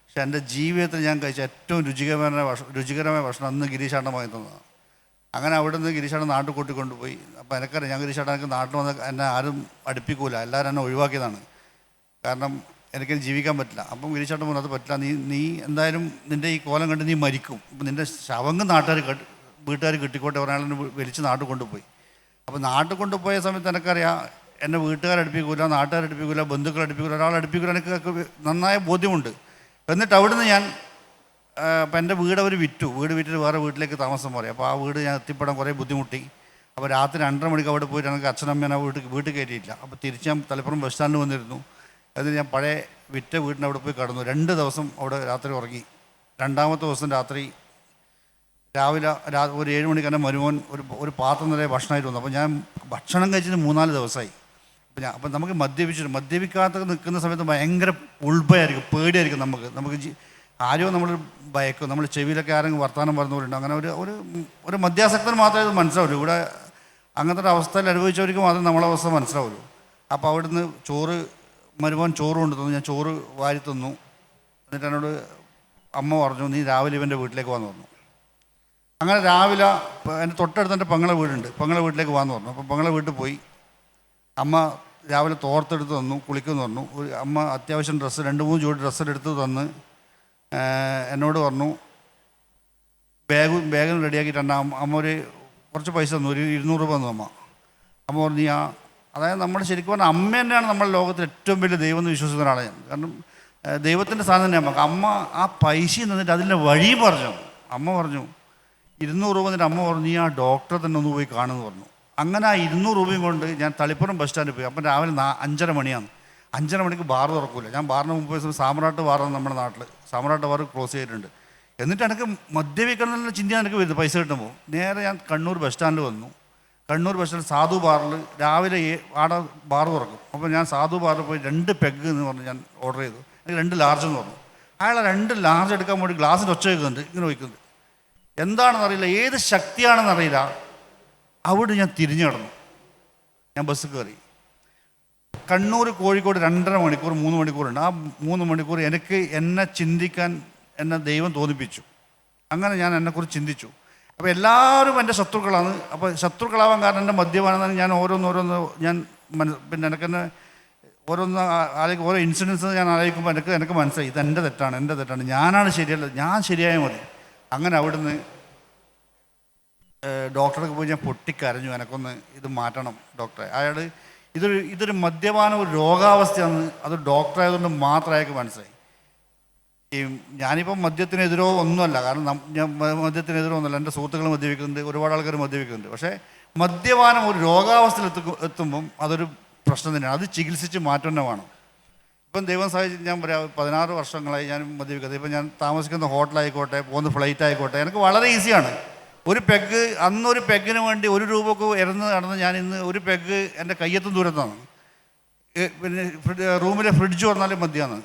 പക്ഷെ എൻ്റെ ജീവിതത്തിൽ ഞാൻ കഴിച്ച ഏറ്റവും രുചികരമായ ഭക്ഷണം അന്ന് ഗിരീഷാട്ടൻ വാങ്ങി തന്നതാണ്. അങ്ങനെ അവിടെ നിന്ന് ഗിരീഷാട്ടൻ നാട്ടിൽ കൂട്ടിക്കൊണ്ടുപോയി. അപ്പോൾ എനിക്കറിയാം ഞാൻ ഗിരീഷാട്ടൻ എനിക്ക് നാട്ടിൽ വന്ന് എന്നെ ആരും അടുപ്പിക്കൂല, എല്ലാവരും എന്നെ ഒഴിവാക്കിയതാണ്. കാരണം എനിക്കത് ജീവിക്കാൻ പറ്റില്ല. അപ്പം ഗിരീഷാട്ടൻ പറഞ്ഞു അത് പറ്റില്ല, നീ എന്തായാലും നിൻ്റെ ഈ കോലം കണ്ട് നീ മരിക്കും, അപ്പം നിൻ്റെ ശവങ്ങ് വീട്ടുകാർ കിട്ടിക്കോട്ടെ പറഞ്ഞാൽ വലിച്ച് നാട്ടിൽ കൊണ്ടുപോയി. അപ്പോൾ നാട്ടിൽ കൊണ്ടുപോയ സമയത്ത് എനിക്കറിയാം എന്നെ വീട്ടുകാരടുപ്പിക്കൂല, നാട്ടുകാരടുപ്പിക്കൂല, ബന്ധുക്കളടുപ്പിക്കൂല, ഒരാളടുപ്പിക്കൂല, എനിക്ക് നന്നായ ബോധ്യമുണ്ട്. എന്നിട്ട് അവിടുന്ന് ഞാൻ അപ്പം എൻ്റെ വീട് അവർ വീട് വിറ്റിട്ട് വേറെ വീട്ടിലേക്ക് താമസം പറയും. അപ്പോൾ ആ വീട് ഞാൻ എത്തിപ്പെടാൻ കുറേ ബുദ്ധിമുട്ടി. അപ്പോൾ രാത്രി 2:30 മണിക്ക് അവിടെ പോയിട്ട് എനിക്ക് അച്ഛനമ്മേനെ വീട്ടിൽ കയറ്റിയില്ല. അപ്പോൾ തിരിച്ച് ഞാൻ തലപ്പുറം ബസ് സ്റ്റാൻഡിൽ വന്നിരുന്നു. അതിന് ഞാൻ പഴയ വിറ്റ വീടിൻ്റെ അവിടെ പോയി കടന്നു. 2 ദിവസം അവിടെ രാത്രി ഉറങ്ങി. 2ാമത്തെ ദിവസം രാവിലെ ഒരു 7 മണിക്ക് തന്നെ മരുമോൻ ഒരു പാത്രം നിറയെ ഭക്ഷണമായിട്ട് വന്നു. അപ്പോൾ ഞാൻ ഭക്ഷണം കഴിച്ചിട്ട് 3-4 ദിവസമായി. അപ്പം നമുക്ക് മദ്യപിക്കാത്ത നിൽക്കുന്ന സമയത്ത് ഭയങ്കര ഉൾഭയായിരിക്കും, പേടിയായിരിക്കും. നമുക്ക് ആരോ നമ്മൾ ഭയക്കും, നമ്മൾ ചെവിയിലൊക്കെ ആരെങ്കിലും വർത്തമാനം പറഞ്ഞവരുണ്ട്. അങ്ങനെ ഒരു മദ്യാസക്തന് മാത്രമേ ഇത് മനസ്സിലാവുള്ളൂ. ഇവിടെ അങ്ങനത്തെ ഒരു അവസ്ഥയിൽ അനുഭവിച്ചവർക്ക് മാത്രമേ നമ്മളെ അവസ്ഥ മനസ്സിലാവുള്ളൂ. അപ്പോൾ അവിടുന്ന് മരുമോൻ ചോറ് കൊണ്ട് തന്നു. ഞാൻ ചോറ് വാരി തന്നു. എന്നിട്ട് എന്നോട് അമ്മ പറഞ്ഞു നീ രാവിലെ ഇവൻ്റെ വീട്ടിലേക്ക് വന്നു പറഞ്ഞു. അങ്ങനെ രാവിലെ എൻ്റെ തൊട്ടടുത്ത് എൻ്റെ പെങ്ങളെ വീടുണ്ട്, പെങ്ങളെ വീട്ടിലേക്ക് വന്നു പറഞ്ഞു. അപ്പോൾ പെങ്ങളെ വീട്ടിൽ പോയി. അമ്മ രാവിലെ തോർത്തെടുത്ത് തന്നു, കുളിക്കുമെന്ന് പറഞ്ഞു. അമ്മ അത്യാവശ്യം 2-3 ജോഡി ഡ്രസ്സെടുത്ത് തന്ന് എന്നോട് പറഞ്ഞു ബാഗും റെഡിയാക്കിയിട്ടുണ്ട്. അമ്മ കുറച്ച് പൈസ തന്നു, ഒരു 200 രൂപ തന്നു. അമ്മ പറഞ്ഞു നീ അതായത് നമ്മൾ ശരിക്കും പറഞ്ഞാൽ അമ്മ തന്നെയാണ് നമ്മുടെ ലോകത്തിൽ ഏറ്റവും വലിയ ദൈവം എന്ന് വിശ്വസിക്കുന്ന ഒരാളാണ് ഞാൻ. കാരണം ദൈവത്തിൻ്റെ സാധനം തന്നെ നമുക്ക് അമ്മ ആ പൈസ നിന്നിട്ട് അതിൻ്റെ വഴി പറഞ്ഞു. അമ്മ പറഞ്ഞു 200 രൂപ എന്നിട്ട് അമ്മ പറഞ്ഞു നീ ആ ഡോക്ടറെ തന്നെ ഒന്ന് പോയി കാണുമെന്ന് പറഞ്ഞു. അങ്ങനെ ആ 200 രൂപയും കൊണ്ട് ഞാൻ തളിപ്പുറം ബസ് സ്റ്റാൻഡിൽ പോയി. അപ്പം രാവിലെ 5:30 മണിയാണ്. 5:30 മണിക്ക് ബാർ തുറക്കൂല. ഞാൻ ബാറിന് മുമ്പ് ദിവസം സാമ്രാട്ട് ബാറാണ് നമ്മുടെ നാട്ടിൽ. സാമ്രാട്ട് ബാർ ക്ലോസ് ചെയ്തിട്ടുണ്ട്. എന്നിട്ട് എനിക്ക് മദ്യപിക്കണമെന്നുള്ള ചിന്ത എനിക്ക് വരുന്നത് പൈസ കിട്ടുമ്പോൾ. നേരെ ഞാൻ കണ്ണൂർ ബസ് സ്റ്റാൻഡിൽ വന്നു. കണ്ണൂർ ബസ് സ്റ്റാൻഡ് സാധു ബാറിൽ രാവിലെ ആടെ ബാർ തുറക്കും. അപ്പോൾ ഞാൻ സാധു ബാറിൽ പോയി 2 പെഗ് എന്ന് പറഞ്ഞ് ഞാൻ ഓർഡർ ചെയ്തു. എനിക്ക് 2 ലാർജ് എന്ന് പറഞ്ഞു. അയാൾ 2 ലാർജ് എടുക്കാൻ വേണ്ടി ഗ്ലാസ്സിൽ ഒച്ച വയ്ക്കുന്നുണ്ട്, ഇങ്ങനെ വയ്ക്കുന്നുണ്ട്. എന്താണെന്നറിയില്ല, ഏത് ശക്തിയാണെന്നറിയില്ല. അവിടെ ഞാൻ തിരിഞ്ഞു കിടന്നു. ഞാൻ ബസ് കയറി. കണ്ണൂർ കോഴിക്കോട് 2.5 മണിക്കൂർ 3 മണിക്കൂറുണ്ട്. ആ 3 മണിക്കൂർ എന്നെ ചിന്തിക്കാൻ എന്നെ ദൈവം തോന്നിപ്പിച്ചു. അങ്ങനെ ഞാൻ എന്നെക്കുറിച്ച് ചിന്തിച്ചു. അപ്പോൾ എല്ലാവരും എൻ്റെ ശത്രുക്കളാണ്. അപ്പോൾ ശത്രുക്കളാവാൻ കാരണം എൻ്റെ മദ്യപാനം. ഞാൻ ഓരോന്ന് ഞാൻ പിന്നെ എനിക്കെന്നെ ഓരോന്ന് ഓരോ ഇൻസിഡൻസ് ഞാൻ ആലോചിക്കുമ്പോൾ എനിക്ക് മനസ്സിലായി ഇതെൻ്റെ തെറ്റാണ്, ഞാനാണ് ശരിയല്ല, ഞാൻ ശരിയായാൽ മതി. അങ്ങനെ അവിടുന്ന് ഡോക്ടർക്ക് പോയി ഞാൻ പൊട്ടിക്കരഞ്ഞു, എനക്കൊന്ന് ഇത് മാറ്റണം ഡോക്ടറെ. അയാൾ ഇതൊരു മദ്യപാനം ഒരു രോഗാവസ്ഥയാണ്, അത് ഡോക്ടറായതുകൊണ്ട് മാത്രം അയാൾക്ക് മനസ്സിലായി. ഈ ഞാനിപ്പം മദ്യത്തിനെതിരോ ഒന്നുമല്ല, കാരണം ഞാൻ മദ്യത്തിനെതിരോ ഒന്നുമല്ല. എൻ്റെ സുഹൃത്തുക്കൾ മദ്യപിക്കുന്നുണ്ട്, ഒരുപാട് ആൾക്കാർ മദ്യപിക്കുന്നുണ്ട്. പക്ഷേ മദ്യപാനം ഒരു രോഗാവസ്ഥയിൽ എത്തുമ്പം അതൊരു പ്രശ്നം തന്നെയാണ്. അത് ചികിത്സിച്ച് മാറ്റം തന്നെ വേണം. ഇപ്പം ദൈവം സഹായിച്ച് ഞാൻ പറയാം 16 വർഷങ്ങളായി ഞാൻ മദ്യപിക്കുന്നത്. ഇപ്പം ഞാൻ താമസിക്കുന്ന ഹോട്ടലായിക്കോട്ടെ, പോകുന്ന ഫ്ലൈറ്റ് ആയിക്കോട്ടെ, എനിക്ക് വളരെ ഈസിയാണ്. ഒരു പെഗ് അന്നൊരു പെഗിന് വേണ്ടി 1 രൂപക്ക് നടന്ന് ഞാൻ ഇന്ന് ഒരു പെഗ് എൻ്റെ കയ്യെത്തും ദൂരത്താണ്. പിന്നെ റൂമിലെ ഫ്രിഡ്ജ് വന്നാലും മതിയാണ്.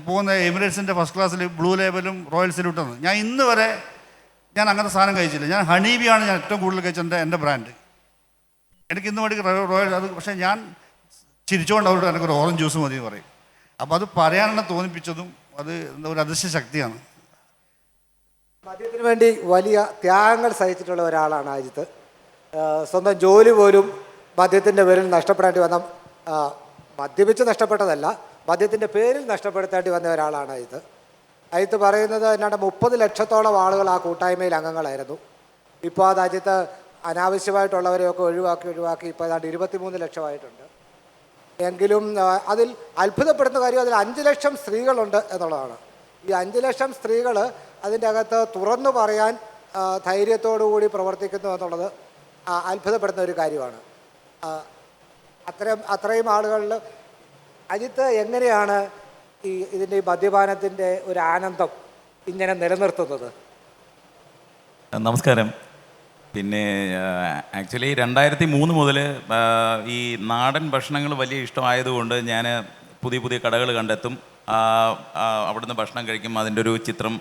പോകുന്ന എമിറേറ്റ്സിൻ്റെ ഫസ്റ്റ് ക്ലാസ്സിൽ ബ്ലൂ ലേബലും റോയൽ സല്യൂട്ടാണ്. ഞാൻ ഇന്ന് വരെ ഞാൻ അങ്ങനത്തെ സാധനം കഴിച്ചില്ല. ഞാൻ ഹണീബിയാണ് ഞാൻ ഏറ്റവും കൂടുതൽ കഴിച്ച എൻ്റെ ബ്രാൻഡ്. എനിക്ക് ഇന്ന് വേണ്ടി റോയൽ അത്. പക്ഷേ ഞാൻ ചിരിച്ചുകൊണ്ട് അവരോട് എനിക്കൊരു ഓറഞ്ച് ജ്യൂസ് മതി എന്ന് പറയും. അപ്പോൾ അത് പറയാനെന്നെ തോന്നിപ്പിച്ചതും അത് ഒരു അദൃശ്യ ശക്തിയാണ്. മദ്യത്തിന് വേണ്ടി വലിയ ത്യാഗങ്ങൾ സഹിച്ചിട്ടുള്ള ഒരാളാണ് അജിത്ത്. സ്വന്തം ജോലി പോലും മദ്യത്തിൻ്റെ പേരിൽ നഷ്ടപ്പെടേണ്ടി വന്ന, മദ്യപിച്ച് നഷ്ടപ്പെട്ടതല്ല, മദ്യത്തിൻ്റെ പേരിൽ നഷ്ടപ്പെടുത്തേണ്ടി വന്ന ഒരാളാണ് അജിത്ത്. അജിത്ത് പറയുന്നത് എന്നാണ്ട് 30 ലക്ഷത്തോളം ആളുകൾ ആ കൂട്ടായ്മയിൽ അംഗങ്ങളായിരുന്നു. ഇപ്പോൾ അത് അജിത്ത് അനാവശ്യമായിട്ടുള്ളവരെയൊക്കെ ഒഴിവാക്കി ഇപ്പോൾ ഏതാണ്ട് 23 ലക്ഷമായിട്ടുണ്ട്. എങ്കിലും അതിൽ അത്ഭുതപ്പെടുന്ന കാര്യം അതിൽ 5 ലക്ഷം സ്ത്രീകളുണ്ട് എന്നുള്ളതാണ്. ഈ 5 ലക്ഷം സ്ത്രീകൾ അതിൻ്റെ അകത്ത് തുറന്നു പറയാൻ ധൈര്യത്തോടുകൂടി പ്രവർത്തിക്കുന്നു എന്നുള്ളത് അത്ഭുതപ്പെടുന്ന ഒരു കാര്യമാണ്. അത്രയും ആളുകളിൽ അജിത്ത് എങ്ങനെയാണ് ഇതിൻ്റെ മദ്യപാനത്തിൻ്റെ ഒരു ആനന്ദം ഇങ്ങനെ നിലനിർത്തുന്നത്? നമസ്കാരം. പിന്നെ ആക്ച്വലി 2003 മുതൽ ഈ നാടൻ ഭക്ഷണങ്ങൾ വലിയ ഇഷ്ടമായതുകൊണ്ട് ഞാൻ പുതിയ കടകൾ കണ്ടെത്തും. അവിടുന്ന് ഭക്ഷണം കഴിക്കും. അതിൻ്റെ ഒരു ചിത്രം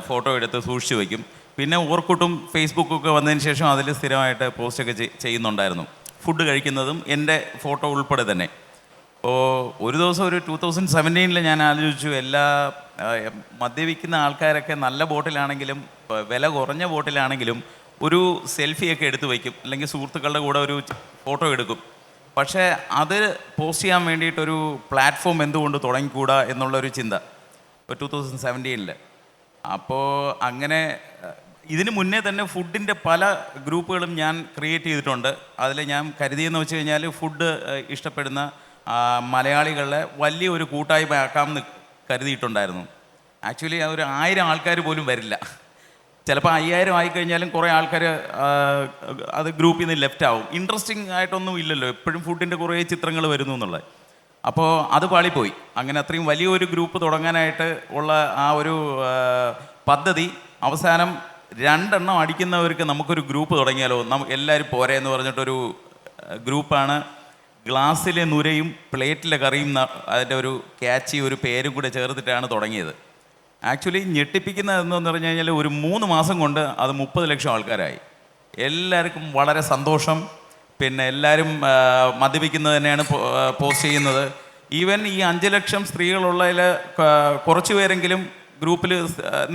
ഫോട്ടോ എടുത്ത് സൂക്ഷിച്ച് വയ്ക്കും. പിന്നെ ഓർക്കൂട്ടും ഫേസ്ബുക്കൊക്കെ വന്നതിന് ശേഷം അതിൽ സ്ഥിരമായിട്ട് പോസ്റ്റൊക്കെ ചെയ്യുന്നുണ്ടായിരുന്നു. ഫുഡ് കഴിക്കുന്നതും എൻ്റെ ഫോട്ടോ ഉൾപ്പെടെ തന്നെ. അപ്പോൾ ഒരു ദിവസം ഒരു 2017 ഞാൻ ആലോചിച്ചു, എല്ലാ മദ്യപിക്കുന്ന ആൾക്കാരൊക്കെ നല്ല ബോട്ടിലാണെങ്കിലും വില കുറഞ്ഞ ബോട്ടിലാണെങ്കിലും ഒരു സെൽഫിയൊക്കെ എടുത്ത് വയ്ക്കും, അല്ലെങ്കിൽ സുഹൃത്തുക്കളുടെ കൂടെ ഒരു ഫോട്ടോ എടുക്കും. പക്ഷേ അത് പോസ്റ്റ് ചെയ്യാൻ വേണ്ടിയിട്ടൊരു പ്ലാറ്റ്ഫോം എന്തുകൊണ്ട് തുടങ്ങിക്കൂടാ എന്നുള്ളൊരു ചിന്ത ഇപ്പോൾ 2017. അപ്പോൾ അങ്ങനെ ഇതിന് മുന്നേ തന്നെ ഫുഡിൻ്റെ പല ഗ്രൂപ്പുകളും ഞാൻ ക്രിയേറ്റ് ചെയ്തിട്ടുണ്ട്. അതിൽ ഞാൻ കരുതിയെന്ന് വെച്ച് കഴിഞ്ഞാൽ ഫുഡ് ഇഷ്ടപ്പെടുന്ന മലയാളികളെ വലിയൊരു കൂട്ടായ്മ ആക്കാമെന്ന് കരുതിയിട്ടുണ്ടായിരുന്നു. ആക്ച്വലി ഒരു 1000 ആൾക്കാർ പോലും വരില്ല. ചിലപ്പോൾ 5000 ആയിക്കഴിഞ്ഞാലും കുറേ ആൾക്കാർ അത് ഗ്രൂപ്പിൽ നിന്ന് ലെഫ്റ്റ് ആവും. ഇൻട്രസ്റ്റിംഗ് ആയിട്ടൊന്നും ഇല്ലല്ലോ, എപ്പോഴും ഫുഡിൻ്റെ കുറേ ചിത്രങ്ങൾ വരുന്നു എന്നുള്ളത്. അപ്പോൾ അത് പാളിപ്പോയി. അങ്ങനെ അത്രയും വലിയൊരു ഗ്രൂപ്പ് തുടങ്ങാനായിട്ട് ഉള്ള ആ ഒരു പദ്ധതി അവസാനം 2 എണ്ണം അടിക്കുന്നവർക്ക് നമുക്കൊരു ഗ്രൂപ്പ് തുടങ്ങിയാലോ, എല്ലാവരും പോരെ എന്ന് പറഞ്ഞിട്ടൊരു ഗ്രൂപ്പാണ്. ഗ്ലാസ്സിലെ നുരയും പ്ലേറ്റിലെ കറിയും അതിൻ്റെ ഒരു ക്യാച്ചി ഒരു പേരും കൂടെ ചേർത്തിട്ടാണ് തുടങ്ങിയത്. ആക്ച്വലി ഞെട്ടിപ്പിക്കുന്നത് എന്തെന്ന് പറഞ്ഞു കഴിഞ്ഞാൽ ഒരു 3 മാസം കൊണ്ട് അത് 30 ലക്ഷം ആൾക്കാരായി. എല്ലാവർക്കും വളരെ സന്തോഷം. പിന്നെ എല്ലാവരും മദ്യപിക്കുന്നത് തന്നെയാണ് പോസ്റ്റ് ചെയ്യുന്നത്. ഈവൻ ഈ 5 ലക്ഷം സ്ത്രീകളുള്ളതിൽ കുറച്ച് പേരെങ്കിലും ഗ്രൂപ്പിൽ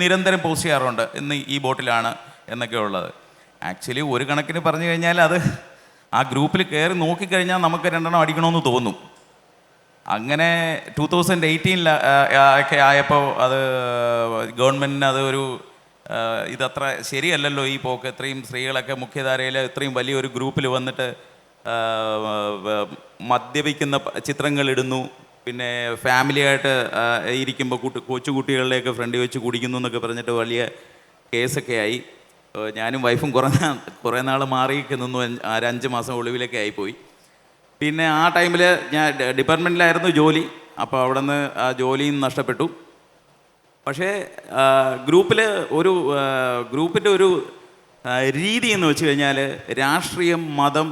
നിരന്തരം പോസ്റ്റ് ചെയ്യാറുണ്ട്, ഇന്ന് ഈ ബോട്ടിലാണ് എന്നൊക്കെ ഉള്ളത്. ആക്ച്വലി ഒരു കണക്കിന് പറഞ്ഞു കഴിഞ്ഞാൽ അത് ആ ഗ്രൂപ്പിൽ കയറി നോക്കിക്കഴിഞ്ഞാൽ നമുക്ക് 2 എണ്ണം അടിക്കണമെന്ന് തോന്നും. അങ്ങനെ 2018 ഒക്കെ ആയപ്പോൾ അത് ഗവൺമെൻറ്റിന് അത് ഒരു ഇതത്ര ശരിയല്ലല്ലോ ഈ പോക്ക്. ഇത്രയും സ്ത്രീകളൊക്കെ മുഖ്യധാരയിൽ ഇത്രയും വലിയൊരു ഗ്രൂപ്പിൽ വന്നിട്ട് മദ്യപിക്കുന്ന ചിത്രങ്ങളിടുന്നു, പിന്നെ ഫാമിലിയായിട്ട് ഇരിക്കുമ്പോൾ കൊച്ചുകുട്ടികളിലേക്ക് ഫ്രണ്ട് വെച്ച് കുടിക്കുന്നു എന്നൊക്കെ പറഞ്ഞിട്ട് വലിയ കേസൊക്കെ ആയി. ഞാനും വൈഫും കുറേ നാൾ മാറിയൊക്കെ നിന്നു. 5 മാസം ഒളിവിലൊക്കെ ആയിപ്പോയി. പിന്നെ ആ ടൈമിൽ ഞാൻ ഡിപ്പാർട്ട്മെൻറ്റിലായിരുന്നു ജോലി. അപ്പോൾ അവിടെ നിന്ന് ആ ജോലിയും നഷ്ടപ്പെട്ടു. പക്ഷേ ഗ്രൂപ്പിൻ്റെ ഒരു രീതി എന്ന് വെച്ച് കഴിഞ്ഞാൽ രാഷ്ട്രീയം, മതം,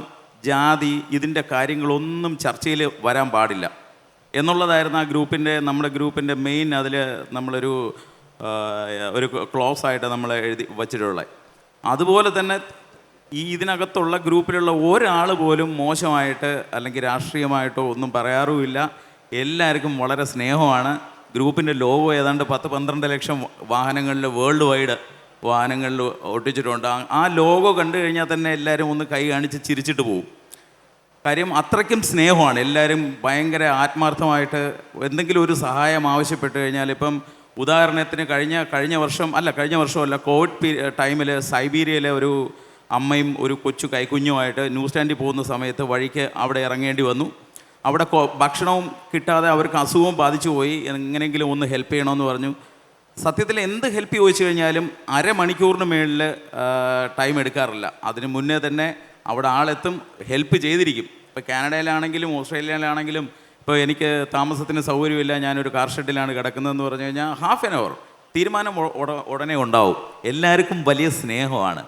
ജാതി ഇതിൻ്റെ കാര്യങ്ങളൊന്നും ചർച്ചയിൽ വരാൻ പാടില്ല എന്നുള്ളതായിരുന്നു നമ്മുടെ ഗ്രൂപ്പിൻ്റെ മെയിൻ. അതിൽ നമ്മളൊരു ക്ലോസ് ആയിട്ട് നമ്മൾ എഴുതി വച്ചിട്ടുള്ളത്. അതുപോലെ തന്നെ ഇതിനകത്തുള്ള ഗ്രൂപ്പിലുള്ള ഒരാൾ പോലും മോശമായിട്ട് അല്ലെങ്കിൽ രാഷ്ട്രീയമായിട്ടോ ഒന്നും പറയാറുമില്ല. എല്ലാവർക്കും വളരെ സ്നേഹമാണ്. ഗ്രൂപ്പിൻ്റെ ലോഗോ ഏതാണ്ട് 10-12 ലക്ഷം വാഹനങ്ങളിൽ, വേൾഡ് വൈഡ് വാഹനങ്ങളിൽ ഒട്ടിച്ചിട്ടുണ്ട്. ആ ലോഗോ കണ്ടു കഴിഞ്ഞാൽ തന്നെ എല്ലാവരും ഒന്ന് കൈ കാണിച്ച് ചിരിച്ചിട്ട് പോകും. കാര്യം അത്രയ്ക്കും സ്നേഹമാണ്. എല്ലാവരും ഭയങ്കര ആത്മാർത്ഥമായിട്ട് എന്തെങ്കിലും ഒരു സഹായം ആവശ്യപ്പെട്ട് കഴിഞ്ഞാൽ, ഇപ്പം ഉദാഹരണത്തിന് കഴിഞ്ഞ വർഷമല്ല, കോവിഡ് ടൈമിൽ സൈബീരിയയിലെ ഒരു അമ്മയും ഒരു കൊച്ചു കൈക്കുഞ്ഞുമായിട്ട് ന്യൂസ് സ്റ്റാൻഡിൽ പോകുന്ന സമയത്ത് വഴിക്ക് അവിടെ ഇറങ്ങേണ്ടി വന്നു. അവിടെ ഭക്ഷണവും കിട്ടാതെ അവർക്ക് അസുഖവും ബാധിച്ചു പോയി. എങ്ങനെയെങ്കിലും ഒന്ന് ഹെൽപ്പ് ചെയ്യണമെന്ന് പറഞ്ഞു. സത്യത്തിൽ എന്ത് ഹെൽപ്പ് ചോദിച്ചു കഴിഞ്ഞാലും അരമണിക്കൂറിന് മേളിൽ ടൈം എടുക്കാറില്ല. അതിന് മുന്നേ തന്നെ അവിടെ ആളെത്തും, ഹെൽപ്പ് ചെയ്തിരിക്കും. ഇപ്പോൾ കാനഡയിലാണെങ്കിലും ഓസ്ട്രേലിയയിലാണെങ്കിലും, ഇപ്പോൾ എനിക്ക് താമസത്തിന് സൗകര്യമില്ല, ഞാനൊരു കാർ ഷെഡിലാണ് കിടക്കുന്നതെന്ന് പറഞ്ഞു കഴിഞ്ഞാൽ ഹാഫ് ആൻ അവർ തീരുമാനം ഉടനെ ഉണ്ടാവും. എല്ലാവർക്കും വലിയ സ്നേഹമാണ്.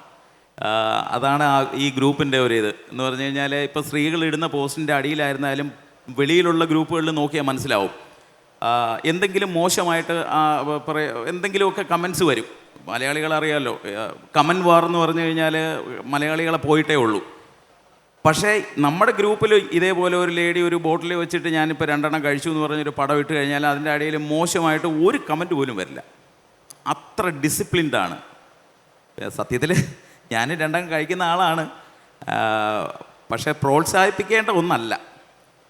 അതാണ് ഈ ഗ്രൂപ്പിൻ്റെ ഒരു ഇത് എന്ന് പറഞ്ഞു കഴിഞ്ഞാൽ, ഇപ്പോൾ സ്ത്രീകൾ ഇടുന്ന പോസ്റ്റിൻ്റെ അടിയിലായിരുന്നാലും വെളിയിലുള്ള ഗ്രൂപ്പുകളിൽ നോക്കിയാൽ മനസ്സിലാവും. എന്തെങ്കിലും മോശമായിട്ട് എന്തെങ്കിലുമൊക്കെ കമൻസ് വരും. മലയാളികൾ അറിയാമല്ലോ, കമൻറ്റ് വാർ എന്ന് പറഞ്ഞു കഴിഞ്ഞാൽ മലയാളികളെ പോയിട്ടേ ഉള്ളൂ. പക്ഷേ നമ്മുടെ ഗ്രൂപ്പിൽ ഇതേപോലെ ഒരു ലേഡി ഒരു ബോട്ടിൽ വെച്ചിട്ട് ഞാനിപ്പോൾ 2 എണ്ണം കഴിച്ചു എന്ന് പറഞ്ഞൊരു പടം ഇട്ട് കഴിഞ്ഞാൽ അതിൻ്റെ അടിയിൽ മോശമായിട്ട് ഒരു കമൻറ്റ് പോലും വരില്ല. അത്ര ഡിസിപ്ലിൻഡാണ്. സത്യത്തിൽ ഞാൻ 2 എണ്ണം കഴിക്കുന്ന ആളാണ്. പക്ഷേ പ്രോത്സാഹിപ്പിക്കേണ്ട ഒന്നല്ല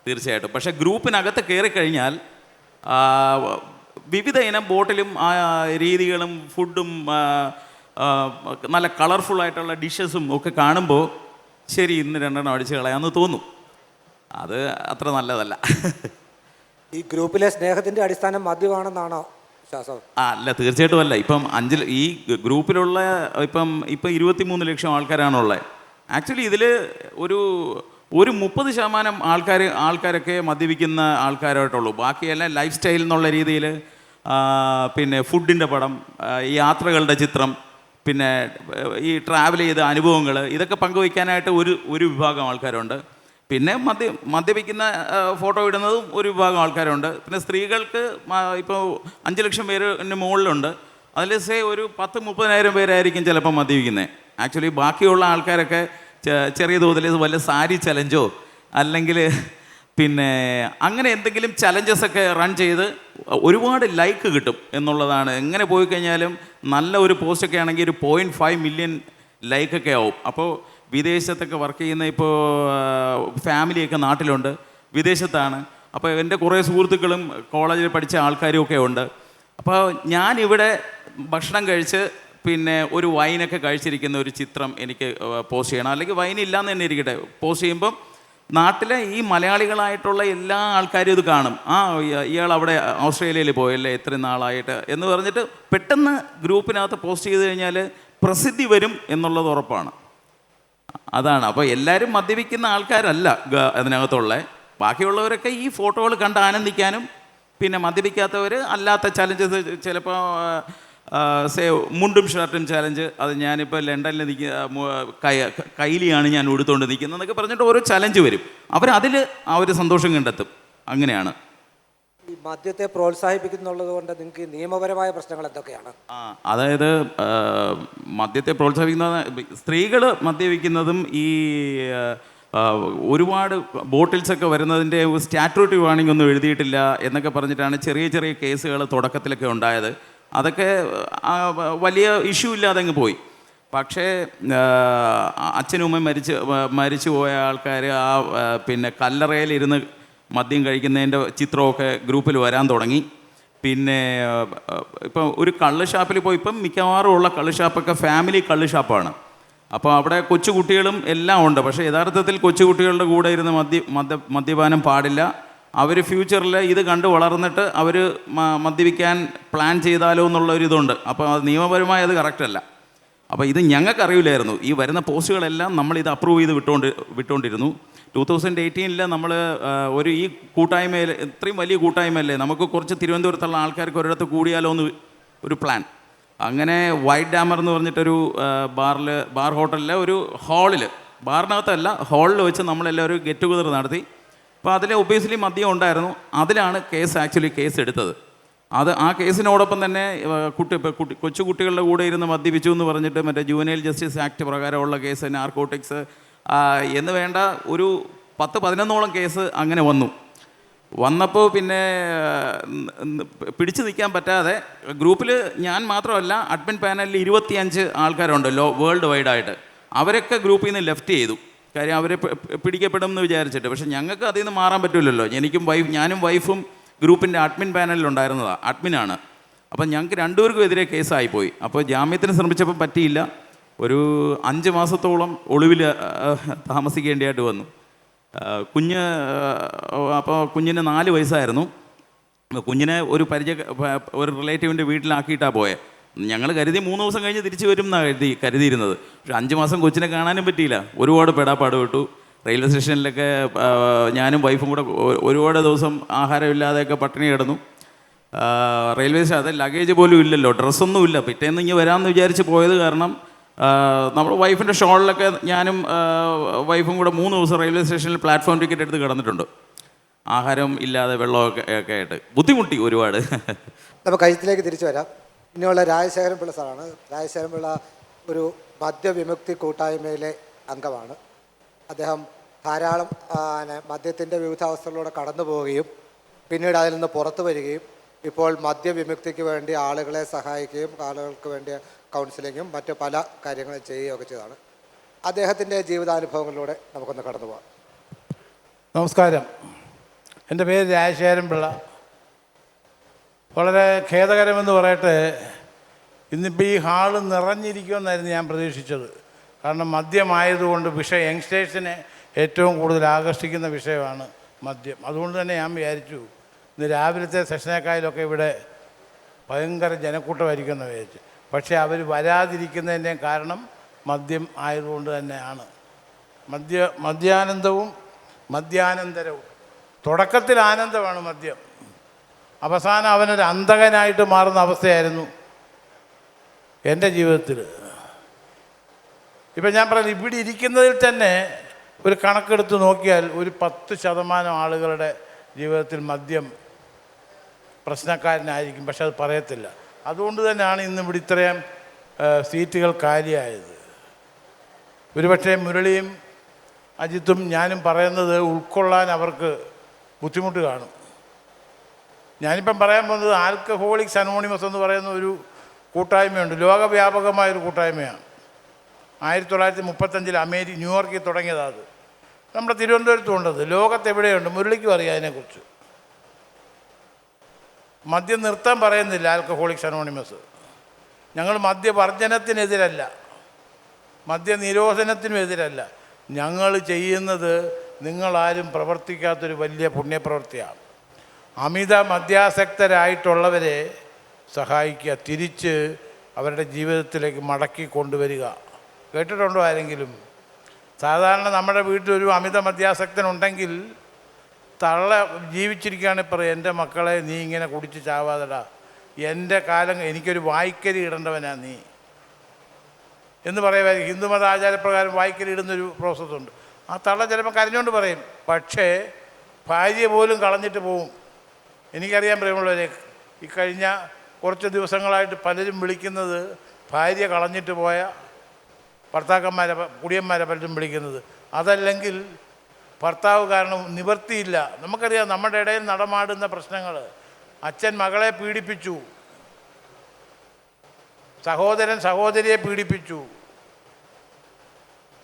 തീർച്ചയായിട്ടും. പക്ഷേ ഗ്രൂപ്പിനകത്ത് കയറിക്കഴിഞ്ഞാൽ വിവിധ ഇനം ബോട്ടിലും രീതികളും ഫുഡും നല്ല കളർഫുള്ളായിട്ടുള്ള ഡിഷസും ഒക്കെ കാണുമ്പോൾ ശരി, ഇന്ന് 2 എണ്ണം അടിച്ച് കളയാമെന്ന് തോന്നും. അത് അത്ര നല്ലതല്ല. ഈ ഗ്രൂപ്പിലെ സ്നേഹത്തിൻ്റെ അടിസ്ഥാനം മദ്യമാണെന്നാണോ വിശ്വാസം? അല്ല, തീർച്ചയായിട്ടും അല്ല. ഇപ്പം ഈ ഗ്രൂപ്പിലുള്ള ഇപ്പം 23 ലക്ഷം ആൾക്കാരാണുള്ളത്. ആക്ച്വലി ഇതിൽ ഒരു 30% ആൾക്കാരൊക്കെ മദ്യപിക്കുന്ന ആൾക്കാരായിട്ടുള്ളൂ. ബാക്കിയെല്ലാം ലൈഫ് സ്റ്റൈൽ എന്നുള്ള രീതിയിൽ, പിന്നെ ഫുഡിൻ്റെ പടം, യാത്രകളുടെ ചിത്രം, പിന്നെ ഈ ട്രാവൽ ചെയ്ത അനുഭവങ്ങൾ, ഇതൊക്കെ പങ്കുവയ്ക്കാനായിട്ട് ഒരു വിഭാഗം ആൾക്കാരുണ്ട്. പിന്നെ മദ്യപിക്കുന്ന ഫോട്ടോ ഇടുന്നതും ഒരു വിഭാഗം ആൾക്കാരുണ്ട്. പിന്നെ സ്ത്രീകൾക്ക് ഇപ്പോൾ 5 ലക്ഷം പേരിന് മുകളിലുണ്ട്. അതിൽ ഒരു 10-30,000 പേരായിരിക്കും ചിലപ്പോൾ മദ്യപിക്കുന്നത്. ആക്ച്വലി ബാക്കിയുള്ള ആൾക്കാരൊക്കെ ചെറിയ തോതിൽ വല്ല സാരി ചലഞ്ചോ അല്ലെങ്കിൽ പിന്നെ അങ്ങനെ എന്തെങ്കിലും ചലഞ്ചസൊക്കെ റൺ ചെയ്ത് ഒരുപാട് ലൈക്ക് കിട്ടും എന്നുള്ളതാണ്. എങ്ങനെ പോയി കഴിഞ്ഞാലും നല്ല ഒരു പോസ്റ്റൊക്കെ ആണെങ്കിൽ ഒരു 0.5 മില്യൺ ലൈക്കൊക്കെ ആവും. അപ്പോൾ വിദേശത്തൊക്കെ വർക്ക് ചെയ്യുന്ന ഇപ്പോൾ ഫാമിലിയൊക്കെ നാട്ടിലുണ്ട്, വിദേശത്താണ്. അപ്പോൾ എൻ്റെ കുറേ സുഹൃത്തുക്കളും കോളേജിൽ പഠിച്ച ആൾക്കാരും ഒക്കെ ഉണ്ട്. അപ്പോൾ ഞാനിവിടെ ഭക്ഷണം കഴിച്ച് പിന്നെ ഒരു വൈനൊക്കെ കഴിച്ചിരിക്കുന്ന ഒരു ചിത്രം എനിക്ക് പോസ്റ്റ് ചെയ്യണം. അല്ലെങ്കിൽ വൈനില്ലാന്ന് തന്നെ ഇരിക്കട്ടെ, പോസ്റ്റ് ചെയ്യുമ്പം നാട്ടിലെ ഈ മലയാളികളായിട്ടുള്ള എല്ലാ ആൾക്കാരും ഇത് കാണും. ഇയാൾ അവിടെ ഓസ്ട്രേലിയയിൽ പോയല്ലേ ഇത്രയും നാളായിട്ട് എന്ന് പറഞ്ഞിട്ട് പെട്ടെന്ന് ഗ്രൂപ്പിനകത്ത് പോസ്റ്റ് ചെയ്ത് കഴിഞ്ഞാൽ പ്രസിദ്ധി വരും എന്നുള്ളത് ഉറപ്പാണ്. അതാണ്. അപ്പോൾ എല്ലാവരും മദ്യപിക്കുന്ന ആൾക്കാരല്ല അതിനകത്തുള്ള. ബാക്കിയുള്ളവരൊക്കെ ഈ ഫോട്ടോകൾ കണ്ട് ആനന്ദിക്കാനും, പിന്നെ മദ്യപിക്കാത്തവർ അല്ലാത്ത ചലഞ്ചസ്, ചിലപ്പോൾ മുണ്ടും ഷർട്ടും ചലഞ്ച്, അത് ഞാനിപ്പോൾ ലണ്ടനിൽ കൈലിയാണ് ഞാൻ ഉടുത്തുകൊണ്ട് നിൽക്കുന്നത് എന്നൊക്കെ പറഞ്ഞിട്ട് ഓരോ ചലഞ്ച് വരും. അവരതിൽ ആ ഒരു സന്തോഷം കണ്ടെത്തും. അങ്ങനെയാണ്. ഈ മദ്യത്തെ പ്രോത്സാഹിപ്പിക്കുന്നുള്ളത് കൊണ്ട് നിങ്ങൾക്ക് നിയമപരമായ പ്രശ്നങ്ങൾ എന്തൊക്കെയാണ്? അതായത് മദ്യത്തെ പ്രോത്സാഹിപ്പിക്കുന്ന സ്ത്രീകൾ മദ്യപിക്കുന്നതും ഈ ഒരുപാട് ബോട്ടിൽസൊക്കെ വരുന്നതിൻ്റെ സ്റ്റാറ്റ്യൂട്ടറി വാണിംഗ് ഒന്നും എഴുതിയിട്ടില്ല എന്നൊക്കെ പറഞ്ഞിട്ടാണ് ചെറിയ ചെറിയ കേസുകൾ തുടക്കത്തിലൊക്കെ ഉണ്ടായത്. അതൊക്കെ വലിയ ഇഷ്യൂ ഇല്ലാതെ അങ്ങ് പോയി. പക്ഷേ അച്ഛനും അമ്മയും മരിച്ചു പോയ ആൾക്കാർ പിന്നെ കല്ലറയിലിരുന്ന് മദ്യം കഴിക്കുന്നതിൻ്റെ ചിത്രമൊക്കെ ഗ്രൂപ്പിൽ വരാൻ തുടങ്ങി. പിന്നെ ഇപ്പം ഒരു കള്ള് ഷാപ്പിൽ പോയി, ഇപ്പം മിക്കവാറും ഉള്ള കള്ള് ഷാപ്പൊക്കെ ഫാമിലി കള്ള് ഷാപ്പാണ്. അപ്പോൾ അവിടെ കൊച്ചുകുട്ടികളും എല്ലാം ഉണ്ട്. പക്ഷേ യഥാർത്ഥത്തിൽ കൊച്ചുകുട്ടികളുടെ കൂടെ ഇരുന്ന് മദ്യപാനം പാടില്ല. അവർ ഫ്യൂച്ചറിൽ ഇത് കണ്ട് വളർന്നിട്ട് അവർ മദ്യപിക്കാൻ പ്ലാൻ ചെയ്താലോ എന്നുള്ളൊരിതുണ്ട്. അപ്പോൾ അത് നിയമപരമായി അത് കറക്റ്റല്ല. അപ്പോൾ ഇത് ഞങ്ങൾക്കറിയില്ലായിരുന്നു. ഈ വരുന്ന പോസ്റ്റുകളെല്ലാം നമ്മളിത് അപ്രൂവ് ചെയ്ത് വിട്ടുകൊണ്ടിരുന്നു. 2018 നമ്മൾ ഈ കൂട്ടായ്മയിൽ, ഇത്രയും വലിയ കൂട്ടായ്മയല്ലേ, നമുക്ക് കുറച്ച് തിരുവനന്തപുരത്തുള്ള ആൾക്കാർക്ക് ഒരിടത്ത് കൂടിയാലോ എന്ന് ഒരു പ്ലാൻ. അങ്ങനെ വൈറ്റ് ഡാമർ എന്ന് പറഞ്ഞിട്ടൊരു ബാർ ഹോട്ടലിലെ ഒരു ഹാളിൽ, ബാറിനകത്തല്ല ഹാളിൽ വെച്ച് നമ്മളെല്ലാവരും ഗെറ്റ് ടുഗദർ നടത്തി. അപ്പോൾ അതിൽ ഒബിയസ്ലി മദ്യം ഉണ്ടായിരുന്നു. അതിലാണ് കേസ് എടുത്തത്. ആ കേസിനോടൊപ്പം തന്നെ കൊച്ചുകുട്ടികളുടെ കൂടെ ഇരുന്ന് മദ്യപിച്ചു എന്ന് പറഞ്ഞിട്ട് മറ്റേ ജുവനൈൽ ജസ്റ്റിസ് ആക്ട് പ്രകാരമുള്ള കേസ്, നാർക്കോട്ടിക്സ് എന്ന് വേണ്ട ഒരു 10-11ഓളം കേസ് അങ്ങനെ വന്നപ്പോൾ പിന്നെ പിടിച്ചു നിൽക്കാൻ പറ്റാതെ ഗ്രൂപ്പിൽ ഞാൻ മാത്രമല്ല, അഡ്മിൻ പാനലിൽ 25 ആൾക്കാരുണ്ട് വേൾഡ് വൈഡായിട്ട്. അവരൊക്കെ ഗ്രൂപ്പിൽ നിന്ന് ലെഫ്റ്റ് ചെയ്തു. കാര്യം അവരെ പിടിക്കപ്പെടും എന്ന് വിചാരിച്ചിട്ട്. പക്ഷെ ഞങ്ങൾക്ക് അതിൽ നിന്ന് മാറാൻ പറ്റില്ലല്ലോ. ഞാനും വൈഫും ഗ്രൂപ്പിൻ്റെ അഡ്മിൻ പാനലിലുണ്ടായിരുന്നതാണ്, അഡ്മിനാണ്. അപ്പം ഞങ്ങൾക്ക് രണ്ടുപേർക്കും എതിരെ കേസായിപ്പോയി. അപ്പോൾ ജാമ്യത്തിന് ശ്രമിച്ചപ്പോൾ പറ്റിയില്ല. ഒരു 5 മാസത്തോളം ഒളിവിൽ താമസിക്കേണ്ടതായിട്ട് വന്നു. അപ്പോൾ കുഞ്ഞിന് 4 വയസ്സായിരുന്നു. കുഞ്ഞിനെ ഒരു റിലേറ്റീവിൻ്റെ വീട്ടിലാക്കിയിട്ടാണ് പോയത്. ഞങ്ങൾ കരുതി 3 ദിവസം കഴിഞ്ഞ് തിരിച്ചു വരും എന്നാണ് കരുതിയിരുന്നത്. പക്ഷെ 5 മാസം കൊച്ചിനെ കാണാനും പറ്റിയില്ല. ഒരുപാട് പെടാപ്പാട് വിട്ടു. റെയിൽവേ സ്റ്റേഷനിലൊക്കെ ഞാനും വൈഫും കൂടെ ഒരുപാട് ദിവസം ആഹാരമില്ലാതെയൊക്കെ പട്ടിണി കിടന്നു. റെയിൽവേ സ്റ്റേഷൻ അത് ലഗേജ് പോലും ഇല്ലല്ലോ, ഡ്രസ്സൊന്നും ഇല്ല. പിറ്റേന്ന് ഇങ്ങനെ വരാമെന്ന് വിചാരിച്ച് പോയത് കാരണം നമ്മൾ വൈഫിൻ്റെ ഷോളിലൊക്കെ ഞാനും വൈഫും കൂടെ 3 ദിവസം റെയിൽവേ സ്റ്റേഷനിൽ പ്ലാറ്റ്ഫോം ടിക്കറ്റ് എടുത്ത് കിടന്നിട്ടുണ്ട്. ആഹാരം ഇല്ലാതെ വെള്ളമൊക്കെ ആയിട്ട് ബുദ്ധിമുട്ടി ഒരുപാട്. നമുക്ക് കഴുത്തിലേക്ക് തിരിച്ചു വരാം. ഇനിയുള്ള രാജശേഖരൻ പിള്ള സാറാണ്. രാജശേഖരൻ പിള്ള ഒരു മദ്യവിമുക്തി കൂട്ടായ്മയിലെ അംഗമാണ്. അദ്ദേഹം ധാരാളം മദ്യത്തിൻ്റെ വിവിധ അവസ്ഥകളിലൂടെ കടന്നു പോവുകയും പിന്നീട് അതിൽ നിന്ന് പുറത്തു വരികയും ഇപ്പോൾ മദ്യവിമുക്തിക്ക് വേണ്ടി ആളുകളെ സഹായിക്കുകയും ആളുകൾക്ക് വേണ്ടി കൗൺസിലിങ്ങും മറ്റു പല കാര്യങ്ങളും ചെയ്യുകയൊക്കെ ചെയ്തതാണ്. അദ്ദേഹത്തിൻ്റെ ജീവിതാനുഭവങ്ങളിലൂടെ നമുക്കൊന്ന് കടന്നു പോകാം. നമസ്കാരം. എൻ്റെ പേര് രാജശേഖരൻ പിള്ള. വളരെ ഖേദകരമെന്ന് പറയട്ടെ, ഇന്നിപ്പോൾ ഈ ഹാള് നിറഞ്ഞിരിക്കുമെന്നായിരുന്നു ഞാൻ പ്രതീക്ഷിച്ചത്. കാരണം മദ്യമായതുകൊണ്ട് യങ്സ്റ്റേഴ്സിനെ ഏറ്റവും കൂടുതൽ ആകർഷിക്കുന്ന വിഷയമാണ് മദ്യം. അതുകൊണ്ട് തന്നെ ഞാൻ വിചാരിച്ചു ഇന്ന് രാവിലത്തെ സെഷനേക്കായാലൊക്കെ ഇവിടെ ഭയങ്കര ജനക്കൂട്ടമായിരിക്കുമെന്ന് വിചാരിച്ചു. പക്ഷേ അവർ വരാതിരിക്കുന്നതിൻ്റെ കാരണം മദ്യം ആയതുകൊണ്ട് തന്നെയാണ്. മദ്യാനന്ദവും മദ്യാനന്തരവും. തുടക്കത്തിൽ ആനന്ദമാണ് മദ്യം, അവസാനം അവനൊരു അന്ധകനായിട്ട് മാറുന്ന അവസ്ഥയായിരുന്നു എൻ്റെ ജീവിതത്തിൽ. ഇപ്പം ഞാൻ പറഞ്ഞു, ഇവിടെ ഇരിക്കുന്നതിൽ തന്നെ ഒരു കണക്കെടുത്ത് നോക്കിയാൽ ഒരു 10% ആളുകളുടെ ജീവിതത്തിൽ മദ്യം പ്രശ്നക്കാരനായിരിക്കും. പക്ഷെ അത് പറയത്തില്ല. അതുകൊണ്ട് തന്നെയാണ് ഇന്നിവിടെ ഇത്രയും സീറ്റുകൾ കാലിയായത്. ഒരുപക്ഷെ മുരളിയും അജിത്തും ഞാനും പറയുന്നത് ഉൾക്കൊള്ളാൻ അവർക്ക് ബുദ്ധിമുട്ട് കാണും. ഞാനിപ്പം പറയാൻ പോകുന്നത് ആൽക്കഹോളിക്സ് അനോണിമസ് എന്ന് പറയുന്ന ഒരു കൂട്ടായ്മയുണ്ട്. ലോകവ്യാപകമായൊരു കൂട്ടായ്മയാണ്. 1935 ന്യൂയോർക്കിൽ തുടങ്ങിയതാണ്. അത് നമ്മുടെ തിരുവനന്തപുരത്തും ഉണ്ടത്. ലോകത്തെവിടെയുണ്ട്. മുരളിക്കും അറിയാം അതിനെക്കുറിച്ച്. മദ്യം നിർത്താൻ പറയുന്നില്ല ആൽക്കഹോളിക്സ് അനോണിമസ്. ഞങ്ങൾ മദ്യവർജനത്തിനെതിരല്ല, മദ്യനിരോധനത്തിനും എതിരല്ല. ഞങ്ങൾ ചെയ്യുന്നത് നിങ്ങളാരും പ്രവർത്തിക്കാത്തൊരു വലിയ പുണ്യപ്രവൃത്തിയാണ്. അമിത മദ്യാസക്തരായിട്ടുള്ളവരെ സഹായിക്കുക, തിരിച്ച് അവരുടെ ജീവിതത്തിലേക്ക് മടക്കി കൊണ്ടുവരിക. കേട്ടിട്ടുണ്ടോ ആരെങ്കിലും? സാധാരണ നമ്മുടെ വീട്ടിലൊരു അമിത മദ്യാസക്തനുണ്ടെങ്കിൽ തള്ള ജീവിച്ചിരിക്കുകയാണെങ്കിൽ പറയും, എൻ്റെ മക്കളെ നീ ഇങ്ങനെ കുടിച്ച് ചാവാതടാ, എൻ്റെ കാലം എനിക്കൊരു വായ്ക്കരി ഇടേണ്ടവനാ നീ എന്ന് പറയുമായിരിക്കും. ഹിന്ദുമത ആചാരപ്രകാരം വായ്ക്കരി ഇടുന്നൊരു പ്രോസസ്സുണ്ട്. ആ തള്ള ചിലപ്പോൾ കരഞ്ഞുകൊണ്ട് പറയും, പക്ഷേ ഭാര്യ പോലും കളഞ്ഞിട്ട് പോവും. എനിക്കറിയാൻ പ്രിയമുള്ളവരെ, ഈ കഴിഞ്ഞ കുറച്ച് ദിവസങ്ങളായിട്ട് പലരും വിളിക്കുന്നത് ഭാര്യ കളഞ്ഞിട്ട് പോയ ഭർത്താക്കന്മാരെ, കുടിയന്മാരെ പലരും വിളിക്കുന്നത്. അതല്ലെങ്കിൽ ഭർത്താവ് കാരണം നിവൃത്തിയില്ല. നമുക്കറിയാം നമ്മുടെ ഇടയിൽ നടമാടുന്ന പ്രശ്നങ്ങൾ. അച്ഛൻ മകളെ പീഡിപ്പിച്ചു, സഹോദരൻ സഹോദരിയെ പീഡിപ്പിച്ചു,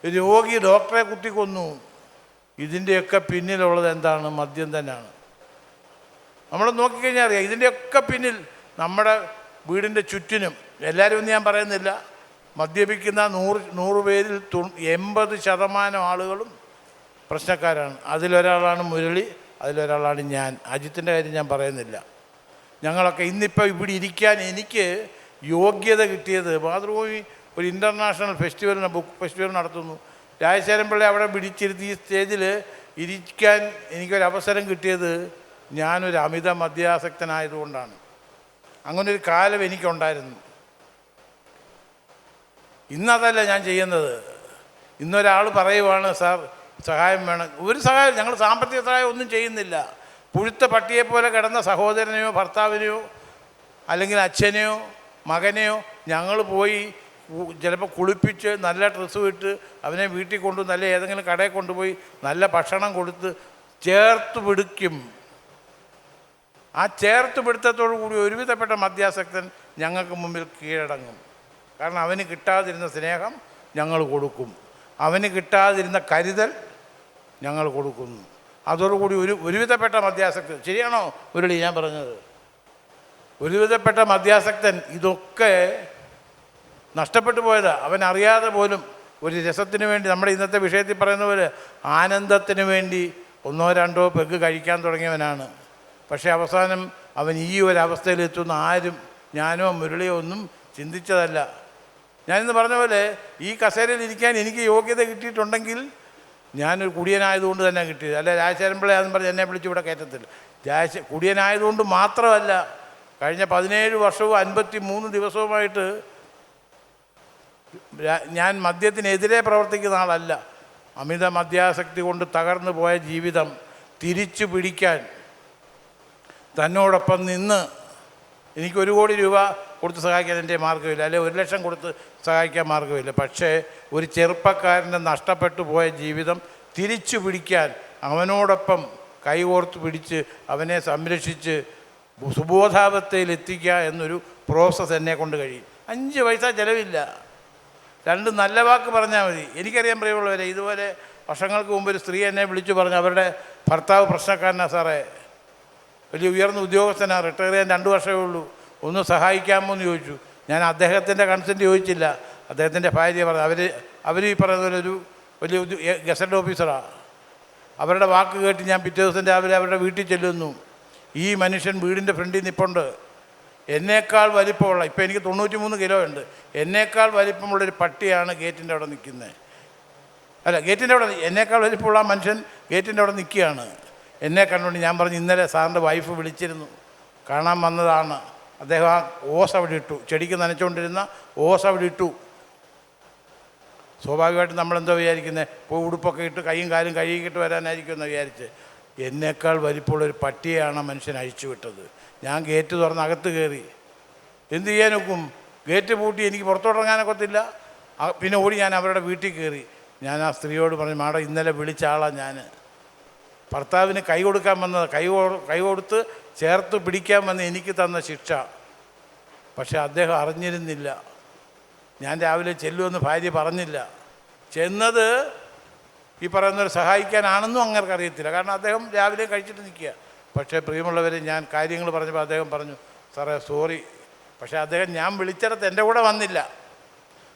രോഗി ഡോക്ടറെ കുത്തിക്കൊന്നു. ഇതിൻ്റെയൊക്കെ പിന്നിലുള്ളത് എന്താണ്? മദ്യം തന്നെയാണ്. നമ്മൾ നോക്കിക്കഴിഞ്ഞാൽ അറിയാം. ഇതിൻ്റെയൊക്കെ പിന്നിൽ നമ്മുടെ വീടിൻ്റെ ചുറ്റിനും, എല്ലാവരും ഒന്നും ഞാൻ പറയുന്നില്ല, മദ്യപിക്കുന്ന 100 പേരിൽ 80% ആളുകളും പ്രശ്നക്കാരാണ്. അതിലൊരാളാണ് മുരളി, അതിലൊരാളാണ് ഞാൻ. അജിത്തിൻ്റെ കാര്യം ഞാൻ പറയുന്നില്ല. ഞങ്ങളൊക്കെ ഇന്നിപ്പോൾ ഇവിടെ ഇരിക്കാൻ എനിക്ക് യോഗ്യത കിട്ടിയത് മാതൃഭൂമി ഒരു ഇൻ്റർനാഷണൽ ഫെസ്റ്റിവലിന് ബുക്ക് ഫെസ്റ്റിവൽ നടത്തുന്നു. രാജശേഖരൻ പിള്ളയെ അവിടെ പിടിച്ചിരുത്തി ഈ സ്റ്റേജിൽ ഇരിക്കാൻ എനിക്കൊരവസരം കിട്ടിയത് ഞാനൊരു അമിത മദ്യാസക്തനായതുകൊണ്ടാണ്. അങ്ങനൊരു കാലം എനിക്കുണ്ടായിരുന്നു. ഇന്നതല്ല ഞാൻ ചെയ്യുന്നത്. ഇന്നൊരാൾ പറയുവാണ് സാർ സഹായം വേണം. ഒരു സഹായം, ഞങ്ങൾ സാമ്പത്തിക സഹായം ഒന്നും ചെയ്യുന്നില്ല. പുഴുത്ത പട്ടിയെപ്പോലെ കിടന്ന സഹോദരനെയോ ഭർത്താവിനെയോ അല്ലെങ്കിൽ അച്ഛനെയോ മകനെയോ ഞങ്ങൾ പോയി ചിലപ്പോൾ കുളിപ്പിച്ച് നല്ല ഡ്രസ്സ് ഇട്ട് അവനെ വീട്ടിൽ കൊണ്ടു നല്ല ഏതെങ്കിലും കടയിൽ കൊണ്ടുപോയി നല്ല ഭക്ഷണം കൊടുത്ത് ചേർത്ത് പിടിക്കും. ആ ചേർത്ത് പിടുത്തത്തോടു കൂടി ഒരുവിധപ്പെട്ട മദ്യാസക്തൻ ഞങ്ങൾക്ക് മുമ്പിൽ കീഴടങ്ങും. കാരണം അവന് കിട്ടാതിരുന്ന സ്നേഹം ഞങ്ങൾ കൊടുക്കും, അവന് കിട്ടാതിരുന്ന കരുതൽ ഞങ്ങൾ കൊടുക്കുന്നു. അതോടുകൂടി ഒരുവിധപ്പെട്ട മദ്യാസക്തൻ, ശരിയാണോ മുരളി ഞാൻ പറഞ്ഞത്? ഒരുവിധപ്പെട്ട മദ്യാസക്തൻ ഇതൊക്കെ നഷ്ടപ്പെട്ടു പോയതാണ്. അവനറിയാതെ പോലും ഒരു രസത്തിന് വേണ്ടി, നമ്മുടെ ഇന്നത്തെ വിഷയത്തിൽ പറയുന്ന പോലെ ആനന്ദത്തിന് വേണ്ടി 1-2 പെഗ് കഴിക്കാൻ തുടങ്ങിയവനാണ്. പക്ഷേ അവസാനം അവൻ ഈ ഒരു അവസ്ഥയിലെത്തുന്ന ആരും ഞാനോ മുരളിയോ ഒന്നും ചിന്തിച്ചതല്ല. ഞാനിന്ന് പറഞ്ഞ പോലെ ഈ കസേരയിൽ ഇരിക്കാൻ എനിക്ക് യോഗ്യത കിട്ടിയിട്ടുണ്ടെങ്കിൽ ഞാനൊരു കുടിയനായതുകൊണ്ട് തന്നെ കിട്ടിയത്. അല്ല രാജശേഖരൻ പിള്ള അതെന്ന് പറഞ്ഞ് എന്നെ വിളിച്ച് ഇവിടെ കയറ്റത്തില്ല. കുടിയനായതുകൊണ്ട് മാത്രമല്ല, കഴിഞ്ഞ 17 വർഷവും 53 ദിവസവുമായിട്ട് ഞാൻ മദ്യത്തിനെതിരെ പ്രവർത്തിക്കുന്ന ആളല്ല. അമിത മദ്യാസക്തി കൊണ്ട് തകർന്നു പോയ ജീവിതം തിരിച്ചു പിടിക്കാൻ തന്നോടൊപ്പം നിന്ന് എനിക്ക് 1 കോടി രൂപ കൊടുത്ത് സഹായിക്കാൻ എൻ്റെ മാർഗ്ഗമില്ല, അല്ലെങ്കിൽ 1 ലക്ഷം കൊടുത്ത് സഹായിക്കാൻ മാർഗ്ഗമില്ല. പക്ഷേ ഒരു ചെറുപ്പക്കാരൻ്റെ നഷ്ടപ്പെട്ടു പോയ ജീവിതം തിരിച്ചു പിടിക്കാൻ അവനോടൊപ്പം കൈകോർത്ത് പിടിച്ച് അവനെ സംരക്ഷിച്ച് സുബോധാവസ്ഥയിലെത്തിക്കുക എന്നൊരു പ്രോസസ്സ് എന്നെ കൊണ്ട് കഴിയും. 5 പൈസ ചിലവില്ല. 2 നല്ല വാക്ക് പറഞ്ഞാൽ മതി. എനിക്കറിയാൻ പ്രിയമുള്ളവരെ, ഇതുപോലെ വർഷങ്ങൾക്ക് മുമ്പ് ഒരു സ്ത്രീ എന്നെ വിളിച്ചു പറഞ്ഞു അവരുടെ ഭർത്താവ് പ്രശ്നക്കാരനാണ് സാറേ, വലിയ ഉയർന്ന ഉദ്യോഗസ്ഥനാണ്, റിട്ടയർ ചെയ്യാൻ 2 വർഷമേ ഉള്ളൂ, ഒന്ന് സഹായിക്കാമോ എന്ന് ചോദിച്ചു. ഞാൻ അദ്ദേഹത്തിൻ്റെ കൺസെൻറ്റ് ചോദിച്ചില്ല. അദ്ദേഹത്തിൻ്റെ ഭാര്യ പറഞ്ഞു, അവർ ഈ പറയുന്ന പോലെ ഒരു വലിയ ഗസറ്റ് ഓഫീസറാണ്. അവരുടെ വാക്ക് കേട്ട് ഞാൻ പിറ്റേ ദിവസം രാവിലെ അവരുടെ വീട്ടിൽ ചെല്ലുന്നു. ഈ മനുഷ്യൻ വീടിൻ്റെ ഫ്രണ്ടിൽ നിൽപ്പുണ്ട്. എന്നേക്കാൾ വലിപ്പമുള്ള, ഇപ്പോൾ എനിക്ക് 93 കിലോ ഉണ്ട്, എന്നേക്കാൾ വലിപ്പമുള്ളൊരു പട്ടിയാണ് ഗേറ്റിൻ്റെ അവിടെ നിൽക്കുന്നത്. അല്ല, ഗേറ്റിൻ്റെ അവിടെ എന്നേക്കാൾ വലിപ്പമുള്ള ആ മനുഷ്യൻ ഗേറ്റിൻ്റെ അവിടെ നിൽക്കുകയാണ്. എന്നെ കണ്ടുകൊണ്ട് ഞാൻ പറഞ്ഞു, ഇന്നലെ സാറിൻ്റെ വൈഫ് വിളിച്ചിരുന്നു, കാണാൻ വന്നതാണ്. അദ്ദേഹം ആ ഓസ് അവിടെ ഇട്ടു, ചെടിക്ക് നനച്ചുകൊണ്ടിരുന്ന ഓസ് അവിടെ ഇട്ടു. സ്വാഭാവികമായിട്ട് നമ്മളെന്തോ വിചാരിക്കുന്നത്, ഇപ്പോൾ ഉടുപ്പൊക്കെ ഇട്ട് കൈയും കാലും കഴുകിയിട്ട് വരാനായിരിക്കും എന്ന് വിചാരിച്ച്. എന്നേക്കാൾ വലിപ്പമുള്ളൊരു പട്ടിയെയാണ് മനുഷ്യൻ അഴിച്ചു വിട്ടത്. ഞാൻ ഗേറ്റ് തുറന്ന് അകത്ത് കയറി. എന്ത് ചെയ്യാനൊക്കും? ഗേറ്റ് പൂട്ടി എനിക്ക് പുറത്തോട്ടിറങ്ങാനൊക്കത്തില്ല. പിന്നെ ഓടി ഞാൻ അവരുടെ വീട്ടിൽ കയറി. ഞാൻ ആ സ്ത്രീയോട് പറഞ്ഞു, മാഡം ഇന്നലെ വിളിച്ച ആളാണ് ഞാൻ, ഭർത്താവിന് കൈ കൊടുക്കാൻ വന്നത്, കൈ കൊടുത്ത് ചേർത്ത് പിടിക്കാൻ വന്ന് എനിക്ക് തന്ന ശിക്ഷ. പക്ഷെ അദ്ദേഹം അറിഞ്ഞിരുന്നില്ല. ഞാൻ രാവിലെ ചെല്ലുമെന്ന് ഭാര്യ പറഞ്ഞില്ല. ചെന്നത് ഈ പറയുന്നവർ സഹായിക്കാനാണെന്നും അങ്ങനെ അറിയത്തില്ല. കാരണം അദ്ദേഹം രാവിലെ കഴിച്ചിട്ട് നിൽക്കുക. പക്ഷേ പ്രിയമുള്ളവരെ, ഞാൻ കാര്യങ്ങൾ പറഞ്ഞപ്പോൾ അദ്ദേഹം പറഞ്ഞു, സാറേ സോറി. പക്ഷേ അദ്ദേഹം ഞാൻ വിളിച്ചിടത്ത് എൻ്റെ കൂടെ വന്നില്ല.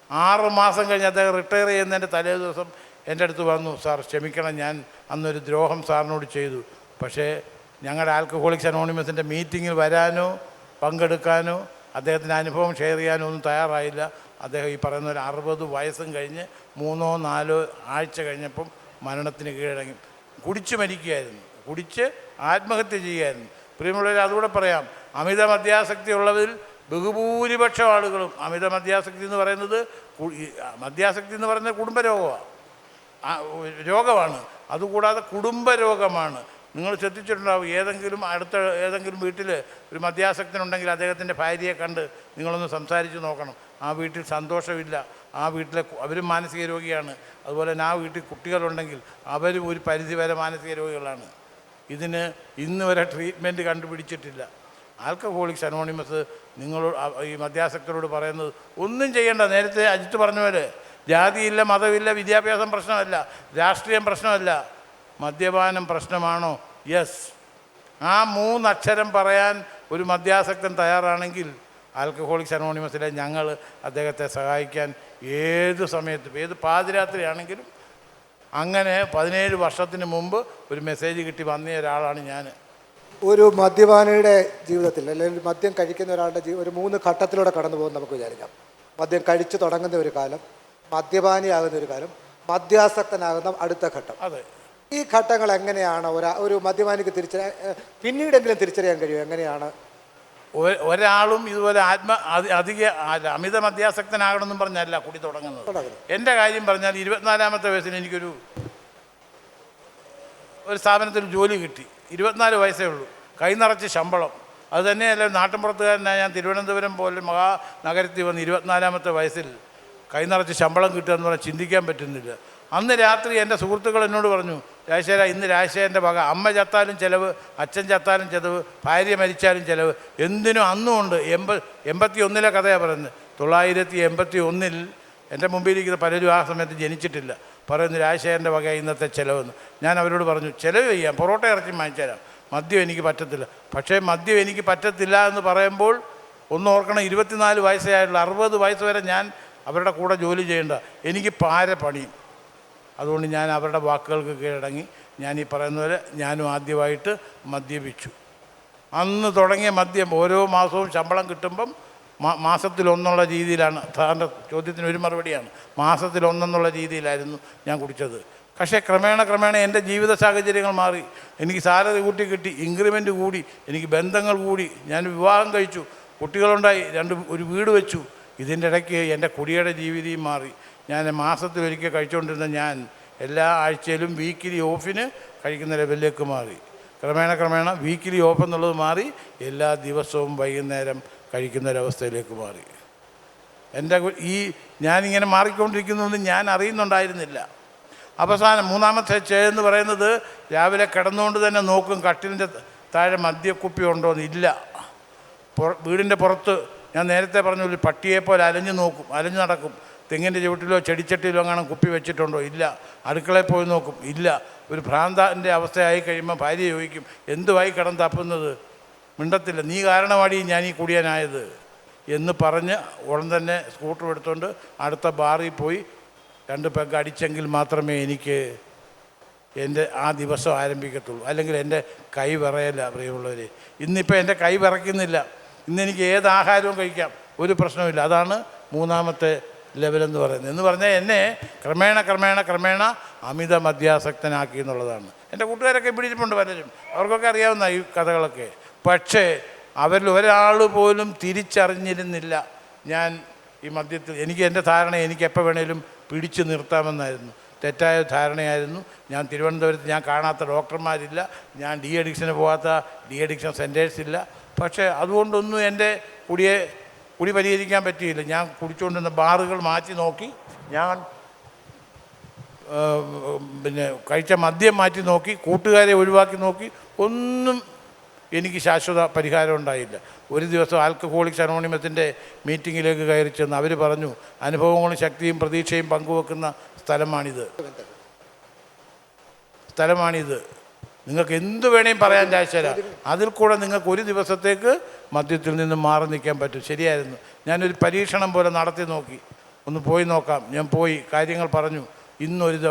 6 മാസം കഴിഞ്ഞ് അദ്ദേഹം റിട്ടയർ ചെയ്യുന്നതിൻ്റെ തലേ ദിവസം എൻ്റെ അടുത്ത് വന്നു, സാർ ക്ഷമിക്കണം, ഞാൻ അന്നൊരു ദ്രോഹം സാറിനോട് ചെയ്തു. പക്ഷേ ഞങ്ങളുടെ ആൽക്കഹോളിക്സ് അനോണിമസിൻ്റെ മീറ്റിങ്ങിൽ വരാനോ പങ്കെടുക്കാനോ അദ്ദേഹത്തിൻ്റെ അനുഭവം ഷെയർ ചെയ്യാനോ ഒന്നും തയ്യാറായില്ല. അദ്ദേഹം ഈ പറയുന്ന ഒരു 60 വയസ്സും കഴിഞ്ഞ് 3-4 ആഴ്ച കഴിഞ്ഞപ്പം മരണത്തിന് കീഴടങ്ങി. കുടിച്ച് മരിക്കുകയായിരുന്നു, കുടിച്ച് ആത്മഹത്യ ചെയ്യുകയായിരുന്നു. പ്രിയമുള്ളവർ, അതുകൂടെ പറയാം, അമിത മദ്യാസക്തി ഉള്ളതിൽ ബഹുഭൂരിപക്ഷം ആളുകളും, അമിത മദ്യാസക്തി എന്ന് പറയുന്നത് കുടുംബരോഗമാണ്, രോഗമാണ്. അതുകൂടാതെ കുടുംബരോഗമാണ്. നിങ്ങൾ ശ്രദ്ധിച്ചിട്ടുണ്ടാവും, ഏതെങ്കിലും വീട്ടിൽ ഒരു മദ്യാസക്തനുണ്ടെങ്കിൽ അദ്ദേഹത്തിൻ്റെ ഭാര്യയെ കണ്ട് നിങ്ങളൊന്ന് സംസാരിച്ച് നോക്കണം. ആ വീട്ടിൽ സന്തോഷമില്ല, ആ വീട്ടിലെ അവരും മാനസിക രോഗിയാണ്. അതുപോലെ തന്നെ ആ വീട്ടിൽ കുട്ടികളുണ്ടെങ്കിൽ അവരും ഒരു പരിധിവരെ മാനസിക രോഗികളാണ്. ഇതിന് ഇന്ന് വരെ ട്രീറ്റ്മെൻറ്റ് കണ്ടുപിടിച്ചിട്ടില്ല. ആൽക്കഹോളിക്സ് അനോണിമസ് നിങ്ങളോട്, ഈ മദ്യാസക്തരോട് പറയുന്നത് ഒന്നും ചെയ്യേണ്ട. നേരത്തെ അജിത്ത് പറഞ്ഞ പോലെ ജാതിയില്ല, മതമില്ല, വിദ്യാഭ്യാസം പ്രശ്നമല്ല, രാഷ്ട്രീയം പ്രശ്നമല്ല, മദ്യപാനം പ്രശ്നമാണോ? യെസ്. ആ 3 അക്ഷരം പറയാൻ ഒരു മദ്യാസക്തൻ തയ്യാറാണെങ്കിൽ ആൽക്കഹോളിക്സ് അനോണിമസിലെ ഞങ്ങൾ അദ്ദേഹത്തെ സഹായിക്കാൻ ഏത് സമയത്തും ഏത് പാതിരാത്രിയാണെങ്കിലും. അങ്ങനെ 17 വർഷത്തിന് മുമ്പ് ഒരു മെസ്സേജ് കിട്ടി വന്ന ഒരാളാണ് ഞാൻ. ഒരു മദ്യപാനിയുടെ ജീവിതത്തിൽ അല്ലെങ്കിൽ മദ്യം കഴിക്കുന്ന ഒരാളുടെ ഒരു 3 ഘട്ടത്തിലൂടെ കടന്നു പോകുന്ന നമുക്ക് വിചാരിക്കാം. മദ്യം കഴിച്ചു തുടങ്ങുന്ന ഒരു കാലം, മദ്യപാനിയാകുന്ന ഒരു കാലം, മദ്യാസക്തനാകുന്ന അടുത്ത ഘട്ടം. അതെ. ഈ ഘട്ടങ്ങൾ എങ്ങനെയാണ് ഒരു മദ്യപാനിക്ക് പിന്നീടെങ്കിലും തിരിച്ചറിയാൻ കഴിയും? എങ്ങനെയാണ് ഒരാളും ഇതുപോലെ അമിത മദ്യാസക്തനാകണമെന്നും പറഞ്ഞല്ല കുടി തുടങ്ങുന്നത്. എൻ്റെ കാര്യം പറഞ്ഞാൽ 24-ാമത്തെ വയസ്സിൽ എനിക്കൊരു സ്ഥാപനത്തിൽ ജോലി കിട്ടി. 24 വയസ്സേ ഉള്ളൂ, കൈ നിറച്ച് ശമ്പളം. അത് തന്നെയല്ല, നാട്ടിൻപുറത്തുകാരനായ ഞാൻ തിരുവനന്തപുരം പോലെ മഹാനഗരത്തിൽ വന്ന് 24-ാമത്തെ വയസ്സിൽ കൈ നിറച്ച് ശമ്പളം കിട്ടുക എന്ന് പറഞ്ഞാൽ ചിന്തിക്കാൻ പറ്റുന്നില്ല. അന്ന് രാത്രി എൻ്റെ സുഹൃത്തുക്കൾ എന്നോട് പറഞ്ഞു, രാജശേഖര, ഇന്ന് രാജശേഖരൻ്റെ വക, അമ്മ ചത്താലും ചിലവ്, അച്ഛൻ ചത്താലും ചിലവ്, ഭാര്യ മരിച്ചാലും ചിലവ്, എന്തിനും അന്നും ഉണ്ട്. 81-ലെ കഥയാണ് പറയുന്നത്. 981-ൽ എൻ്റെ മുമ്പിലിരിക്കുന്ന പലരും ആ സമയത്ത് ജനിച്ചിട്ടില്ല. പറയുന്നു രാജശേഖരൻ്റെ വക ഇന്നത്തെ ചിലവെന്ന്. ഞാൻ അവരോട് പറഞ്ഞു, ചിലവ് ചെയ്യാം, പൊറോട്ട ഇറച്ചി വാങ്ങിച്ചു തരാം, മദ്യം എനിക്ക് പറ്റത്തില്ല. പക്ഷേ മദ്യം എനിക്ക് പറ്റത്തില്ല എന്ന് പറയുമ്പോൾ ഒന്ന് ഓർക്കണം, 24 വയസ്സേ ആയിട്ടുള്ള 60 വയസ്സ് വരെ ഞാൻ അവരുടെ കൂടെ ജോലി ചെയ്യേണ്ട, എനിക്ക് പാര പണിയും. അതുകൊണ്ട് ഞാൻ അവരുടെ വാക്കുകൾക്ക് കീഴടങ്ങി. ഞാൻ ഈ പറയുന്ന പോലെ ഞാനും ആദ്യമായിട്ട് മദ്യപിച്ചു. അന്ന് തുടങ്ങിയ മദ്യം ഓരോ മാസവും ശമ്പളം കിട്ടുമ്പം മാസത്തിലൊന്നുള്ള രീതിയിലാണ്. സാറിൻ്റെ ചോദ്യത്തിന് ഒരു മറുപടിയാണ്, മാസത്തിലൊന്നെന്നുള്ള രീതിയിലായിരുന്നു ഞാൻ കുടിച്ചത്. പക്ഷേ ക്രമേണ എൻ്റെ ജീവിത സാഹചര്യങ്ങൾ മാറി. എനിക്ക് സാലറി കൂട്ടി കിട്ടി, ഇൻക്രിമെൻറ്റ് കൂടി, എനിക്ക് ബന്ധങ്ങൾ കൂടി, ഞാൻ വിവാഹം കഴിച്ചു, കുട്ടികളുണ്ടായി, ഒരു വീട് വെച്ചു. ഇതിൻ്റെ ഇടയ്ക്ക് എൻ്റെ കുടിയുടെ ജീവിതം മാറി. ഞാൻ മാസത്തിലൊരിക്കൽ കഴിച്ചുകൊണ്ടിരുന്ന ഞാൻ എല്ലാ ആഴ്ചയിലും വീക്കിലി ഓഫിന് കഴിക്കുന്ന ലെവലിലേക്ക് മാറി. ക്രമേണ വീക്കിലി ഓഫ് എന്നുള്ളത് മാറി എല്ലാ ദിവസവും വൈകുന്നേരം കഴിക്കുന്നൊരവസ്ഥയിലേക്ക് മാറി. ഞാനിങ്ങനെ മാറിക്കൊണ്ടിരിക്കുന്നതൊന്നും ഞാൻ അറിയുന്നുണ്ടായിരുന്നില്ല. അവസാനം 3-ാമത്തെ എന്ന് പറയുന്നത്, രാവിലെ കിടന്നുകൊണ്ട് തന്നെ നോക്കും കട്ടിലിൻ്റെ താഴെ മദ്യക്കുപ്പി ഉണ്ടോയെന്ന്. ഇല്ല. വീടിൻ്റെ പുറത്ത് ഞാൻ നേരത്തെ പറഞ്ഞ ഒരു പട്ടിയെപ്പോലെ അലഞ്ഞു നടക്കും. തെങ്ങിൻ്റെ ചുവട്ടിലോ ചെടിച്ചട്ടിയിലോ അങ്ങനെ കുപ്പി വെച്ചിട്ടുണ്ടോ? ഇല്ല. അടുക്കളയിൽ പോയി നോക്കും. ഇല്ല. ഒരു ഭ്രാന്തൻ്റെ അവസ്ഥയായി കഴിയുമ്പോൾ ഭാര്യ ചോദിക്കും, എന്തുവായി കിടന്ന് തപ്പുന്നത്? മിണ്ടത്തില്ല. നീ കാരണമാടി ഞാൻ ഈ കുടിയനായത് എന്ന് പറഞ്ഞ് ഉടൻ തന്നെ സ്കൂട്ടർ എടുത്തുകൊണ്ട് അടുത്ത ബാറിൽ പോയി 2 പെഗ് അടിച്ചെങ്കിൽ മാത്രമേ എനിക്ക് എൻ്റെ ആ ദിവസം ആരംഭിക്കത്തുള്ളൂ. അല്ലെങ്കിൽ എൻ്റെ കൈ വിറയല്ല. പ്രിയമുള്ളവർ, ഇന്നിപ്പോൾ എൻ്റെ കൈ വിറയ്ക്കുന്നില്ല. ഇന്നെനിക്ക് ഏത് ആഹാരവും കഴിക്കാം, ഒരു പ്രശ്നമില്ല. അതാണ് 3-ാമത്തെ ലെവലെന്ന് പറയുന്നത്. എന്ന് പറഞ്ഞാൽ എന്നെ ക്രമേണ അമിത മദ്യാസക്തനാക്കി എന്നുള്ളതാണ്. എൻ്റെ കൂട്ടുകാരൊക്കെ പിടിച്ചിട്ടുണ്ട് പലരും, അവർക്കൊക്കെ അറിയാവുന്ന ഈ കഥകളൊക്കെ. പക്ഷേ അവരിൽ ഒരാൾ പോലും തിരിച്ചറിഞ്ഞിരുന്നില്ല ഞാൻ ഈ മദ്യത്തിൽ. എൻ്റെ ധാരണ എനിക്ക് എപ്പോൾ വേണേലും പിടിച്ചു നിർത്താമെന്നായിരുന്നു. തെറ്റായ ധാരണയായിരുന്നു. ഞാൻ തിരുവനന്തപുരത്ത് ഞാൻ കാണാത്ത ഡോക്ടർമാരില്ല, ഞാൻ ഡി അഡിക്ഷന് പോകാത്ത ഡി അഡിക്ഷൻ സെൻറ്റേഴ്സ് ഇല്ല. പക്ഷേ അതുകൊണ്ടൊന്നും എൻ്റെ കുടി പരിഹരിക്കാൻ പറ്റിയില്ല. ഞാൻ കുടിച്ചുകൊണ്ടിരുന്ന ബാറുകൾ മാറ്റി നോക്കി, ഞാൻ കഴിച്ച മദ്യം മാറ്റി നോക്കി, കൂട്ടുകാരെ ഒഴിവാക്കി നോക്കി, ഒന്നും എനിക്ക് ശാശ്വത പരിഹാരം ഉണ്ടായില്ല. ഒരു ദിവസം ആൽക്കഹോളിക്സ് അനോണിമസിൻ്റെ മീറ്റിങ്ങിലേക്ക് കയറി ചെന്ന് അവർ പറഞ്ഞു, അനുഭവങ്ങളും ശക്തിയും പ്രതീക്ഷയും പങ്കുവെക്കുന്ന സ്ഥലമാണിത്. നിങ്ങൾക്ക് എന്ത് വേണേലും പറയാൻ രാജശേഖര, അതിൽ കൂടെ നിങ്ങൾക്ക് ഒരു ദിവസത്തേക്ക് മദ്യത്തിൽ നിന്ന് മാറി നിൽക്കാൻ പറ്റും. ശരിയായിരുന്നു. ഞാനൊരു പരീക്ഷണം പോലെ നടത്തി നോക്കി, ഒന്ന് പോയി നോക്കാം. ഞാൻ പോയി കാര്യങ്ങൾ പറഞ്ഞു.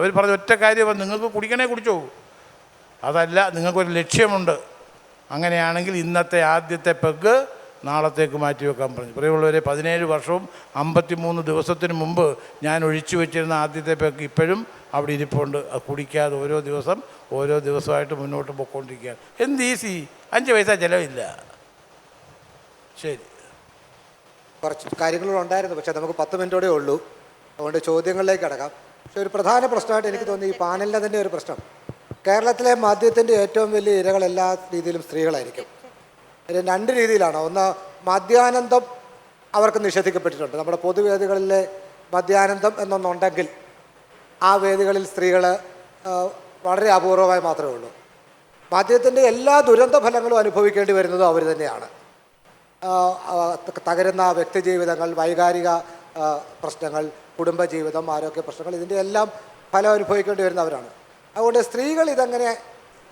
അവർ പറഞ്ഞ ഒറ്റ കാര്യം, നിങ്ങൾക്ക് കുടിക്കണേ കുടിച്ചോ, അതല്ല നിങ്ങൾക്കൊരു ലക്ഷ്യമുണ്ട്, അങ്ങനെയാണെങ്കിൽ ഇന്നത്തെ ആദ്യത്തെ പെഗ് നാളത്തേക്ക് മാറ്റി വെക്കാൻ പറഞ്ഞു. പ്രിയമുള്ളവരെ, 17 വർഷവും 53 ദിവസത്തിന് മുമ്പ് ഞാൻ ഒഴിച്ചു വെച്ചിരുന്ന ആദ്യത്തെ പെഗ് ഇപ്പോഴും അവിടെ ഇരിപ്പുണ്ട്. അത് കുടിക്കാതെ ഓരോ ദിവസമായിട്ട് മുന്നോട്ട് പോയിക്കൊണ്ടിരിക്കുകയാണ്. എന്ത് ഈസി, 5 പൈസ ചിലവില്ല. ശരി, കുറച്ച് കാര്യങ്ങളുണ്ടായിരുന്നു, പക്ഷേ നമുക്ക് 10 മിനിറ്റോടെ ഉള്ളൂ. അതുകൊണ്ട് ചോദ്യങ്ങളിലേക്ക് കിടക്കാം. പക്ഷേ ഒരു പ്രധാന പ്രശ്നമായിട്ട് എനിക്ക് തോന്നി, ഈ പാനലിൻ്റെ തന്നെ ഒരു പ്രശ്നം, കേരളത്തിലെ മദ്യത്തിൻ്റെ ഏറ്റവും വലിയ ഇരകൾ എല്ലാ രീതിയിലും സ്ത്രീകളായിരിക്കും. 2 രീതിയിലാണ്. ഒന്ന്, മദ്യാനന്തം അവർക്ക് നിഷേധിക്കപ്പെട്ടിട്ടുണ്ട്. നമ്മുടെ പൊതുവേദികളിലെ മദ്യാനന്തം എന്നൊന്നുണ്ടെങ്കിൽ ആ വേദികളിൽ സ്ത്രീകൾ വളരെ അപൂർവമായി മാത്രമേ ഉള്ളൂ. മദ്യത്തിൻ്റെ എല്ലാ ദുരന്ത ഫലങ്ങളും അനുഭവിക്കേണ്ടി വരുന്നതും അവർ തന്നെയാണ്. തകരുന്ന വ്യക്തിജീവിതങ്ങൾ, വൈകാരിക പ്രശ്നങ്ങൾ, കുടുംബജീവിതം, ആരോഗ്യ പ്രശ്നങ്ങൾ, ഇതിൻ്റെ എല്ലാം ഫലം അനുഭവിക്കേണ്ടി വരുന്നവരാണ്. അതുകൊണ്ട് സ്ത്രീകൾ ഇതെങ്ങനെ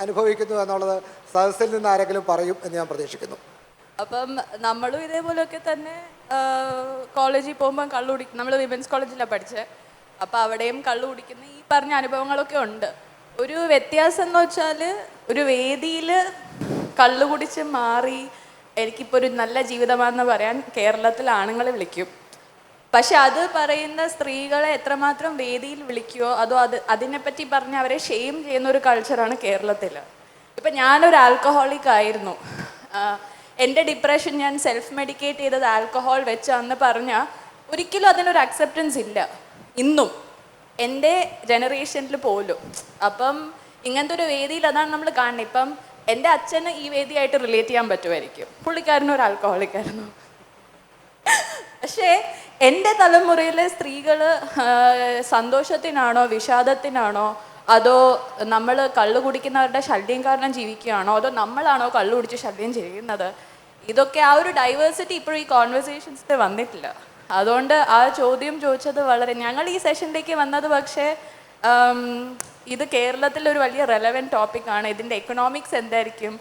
അനുഭവിക്കുന്നു എന്നുള്ളത് സദസ്സിൽ നിന്ന് ആരെങ്കിലും പറയും എന്ന് ഞാൻ പ്രതീക്ഷിക്കുന്നു. അപ്പം നമ്മളും ഇതേപോലെയൊക്കെ തന്നെ കോളേജിൽ പോകുമ്പോൾ കള്ളു കുടിക്കും. നമ്മൾ വിമൻസ് കോളേജിലാണ് പഠിച്ചത്. അപ്പോൾ അവിടെയും കള്ളു കുടിക്കുന്ന ഈ പറഞ്ഞ അനുഭവങ്ങളൊക്കെ ഉണ്ട്. ഒരു വ്യത്യാസം എന്ന് വെച്ചാൽ ഒരു വേദിയിൽ കള്ളു കുടിച്ച് മാറി എനിക്കിപ്പോൾ ഒരു നല്ല ജീവിതമാണെന്ന് പറയാൻ കേരളത്തിൽ ആണുങ്ങളെ വിളിക്കും. പക്ഷെ അത് പറയുന്ന സ്ത്രീകളെ എത്രമാത്രം വേദിയിൽ വിളിക്കുമോ അതോ അതിനെപ്പറ്റി പറഞ്ഞ് അവരെ ഷെയിം ചെയ്യുന്ന ഒരു കൾച്ചറാണ് കേരളത്തിൽ. ഇപ്പം ഞാനൊരു ആൽക്കഹോളിക് ആയിരുന്നു. എൻ്റെ ഡിപ്രഷൻ ഞാൻ സെൽഫ് മെഡിക്കേറ്റ് ചെയ്തത് ആൽക്കഹോൾ വെച്ചാന്ന് പറഞ്ഞാൽ ഒരിക്കലും അതിനൊരു അക്സെപ്റ്റൻസ് ഇല്ല ഇന്നും എൻ്റെ ജനറേഷനിൽ പോലും. അപ്പം ഇങ്ങനത്തെ ഒരു വേദിയിൽ അതാണ് നമ്മൾ കാണുന്നത്. ഇപ്പം എൻ്റെ അച്ഛന് ഈ വേദിയായിട്ട് റിലേറ്റ് ചെയ്യാൻ പറ്റുമായിരിക്കും, പുള്ളിക്കാരനും ഒരു ആൽക്കഹോളിക്കായിരുന്നു. പക്ഷേ എൻ്റെ തലമുറയിലെ സ്ത്രീകൾ സന്തോഷത്തിനാണോ വിഷാദത്തിനാണോ അതോ നമ്മൾ കള്ളു കുടിക്കുന്നവരുടെ ശല്യം കാരണം ജീവിക്കുകയാണോ അതോ നമ്മളാണോ കള്ളു കുടിച്ച് ശല്യം ചെയ്യുന്നത്, ഇതൊക്കെ ആ ഒരു ഡൈവേഴ്സിറ്റി ഇപ്പോഴും ഈ കോൺവെർസേഷൻസിൽ വന്നിട്ടില്ല. അതുകൊണ്ട് ആ ചോദ്യം ചോദിച്ചത് വളരെ, ഞങ്ങൾ ഈ സെഷനിലേക്ക് വന്നത് പക്ഷേ ഇത് കേരളത്തിൽ ഒരു വലിയ റെലവൻറ്റ് ടോപ്പിക്കാണ്. ഇതിൻ്റെ എക്കണോമിക്സ് എന്തായിരിക്കും,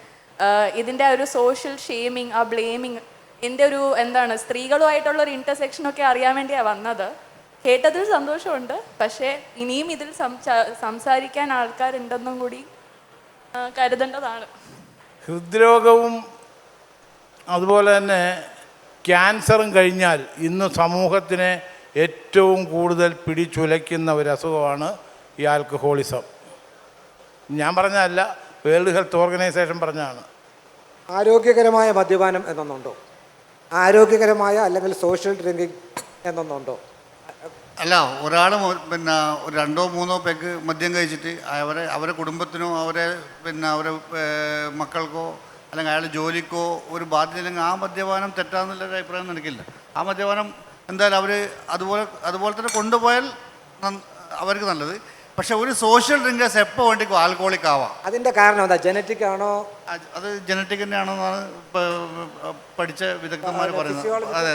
ഇതിൻ്റെ ഒരു സോഷ്യൽ ഷെയിമിങ്, ആ ബ്ലെയിമിങ്, ഇതിൻ്റെ ഒരു എന്താണ് സ്ത്രീകളുമായിട്ടുള്ള ഒരു ഇൻ്റർസെക്ഷനൊക്കെ അറിയാൻ വേണ്ടിയാണ് വന്നത്. കേട്ടതിൽ സന്തോഷമുണ്ട്. പക്ഷേ ഇനിയും ഇതിൽ സംസാരിക്കാൻ ആൾക്കാരുണ്ടെന്നും കൂടി കരുതേണ്ടതാണ്. ഹൃദ്രോഗവും അതുപോലെ തന്നെ ക്യാൻസറും കഴിഞ്ഞാൽ ഇന്ന് സമൂഹത്തിനെ ഏറ്റവും കൂടുതൽ പിടിച്ചുലയ്ക്കുന്ന ഒരു അസുഖമാണ് ഈ ആൽക്കഹോളിസം. ഞാൻ പറഞ്ഞതല്ല, വേൾഡ് ഹെൽത്ത് ഓർഗനൈസേഷൻ പറഞ്ഞതാണ്. ആരോഗ്യകരമായ മദ്യപാനം എന്നൊന്നുണ്ടോ? ആരോഗ്യകരമായ അല്ലെങ്കിൽ സോഷ്യൽ ഡ്രിങ്കിങ് എന്നൊന്നുണ്ടോ? അല്ല, ഒരാൾ പിന്നെ ഒരു 2-3 പെഗ് മദ്യം കഴിച്ചിട്ട് അവരെ കുടുംബത്തിനോ അവരെ മക്കൾക്കോ അല്ലെങ്കിൽ അയാൾ ജോലിക്കോ ഒരു ബാധ്യതയില്ലെങ്കിൽ ആ മദ്യപാനം തെറ്റാന്നുള്ളൊരു അഭിപ്രായം എനിക്കില്ല. ആ മദ്യപാനം എന്തായാലും അവർ അതുപോലെ തന്നെ കൊണ്ടുപോയാൽ അവർക്ക് നല്ലത്. പക്ഷെ ഒരു സോഷ്യൽ ഡ്രിങ്കേഴ്സ് എപ്പോൾ വേണ്ടിക്കും ആൽക്കഹോളിക് ആവാം. അതിൻ്റെ കാരണം എന്താ? ജനറ്റിക് ആണോ? അത് ജനറ്റിക് തന്നെയാണെന്നാണ് പഠിച്ച വിദഗ്ധന്മാർ പറയുന്നത്. അതെ.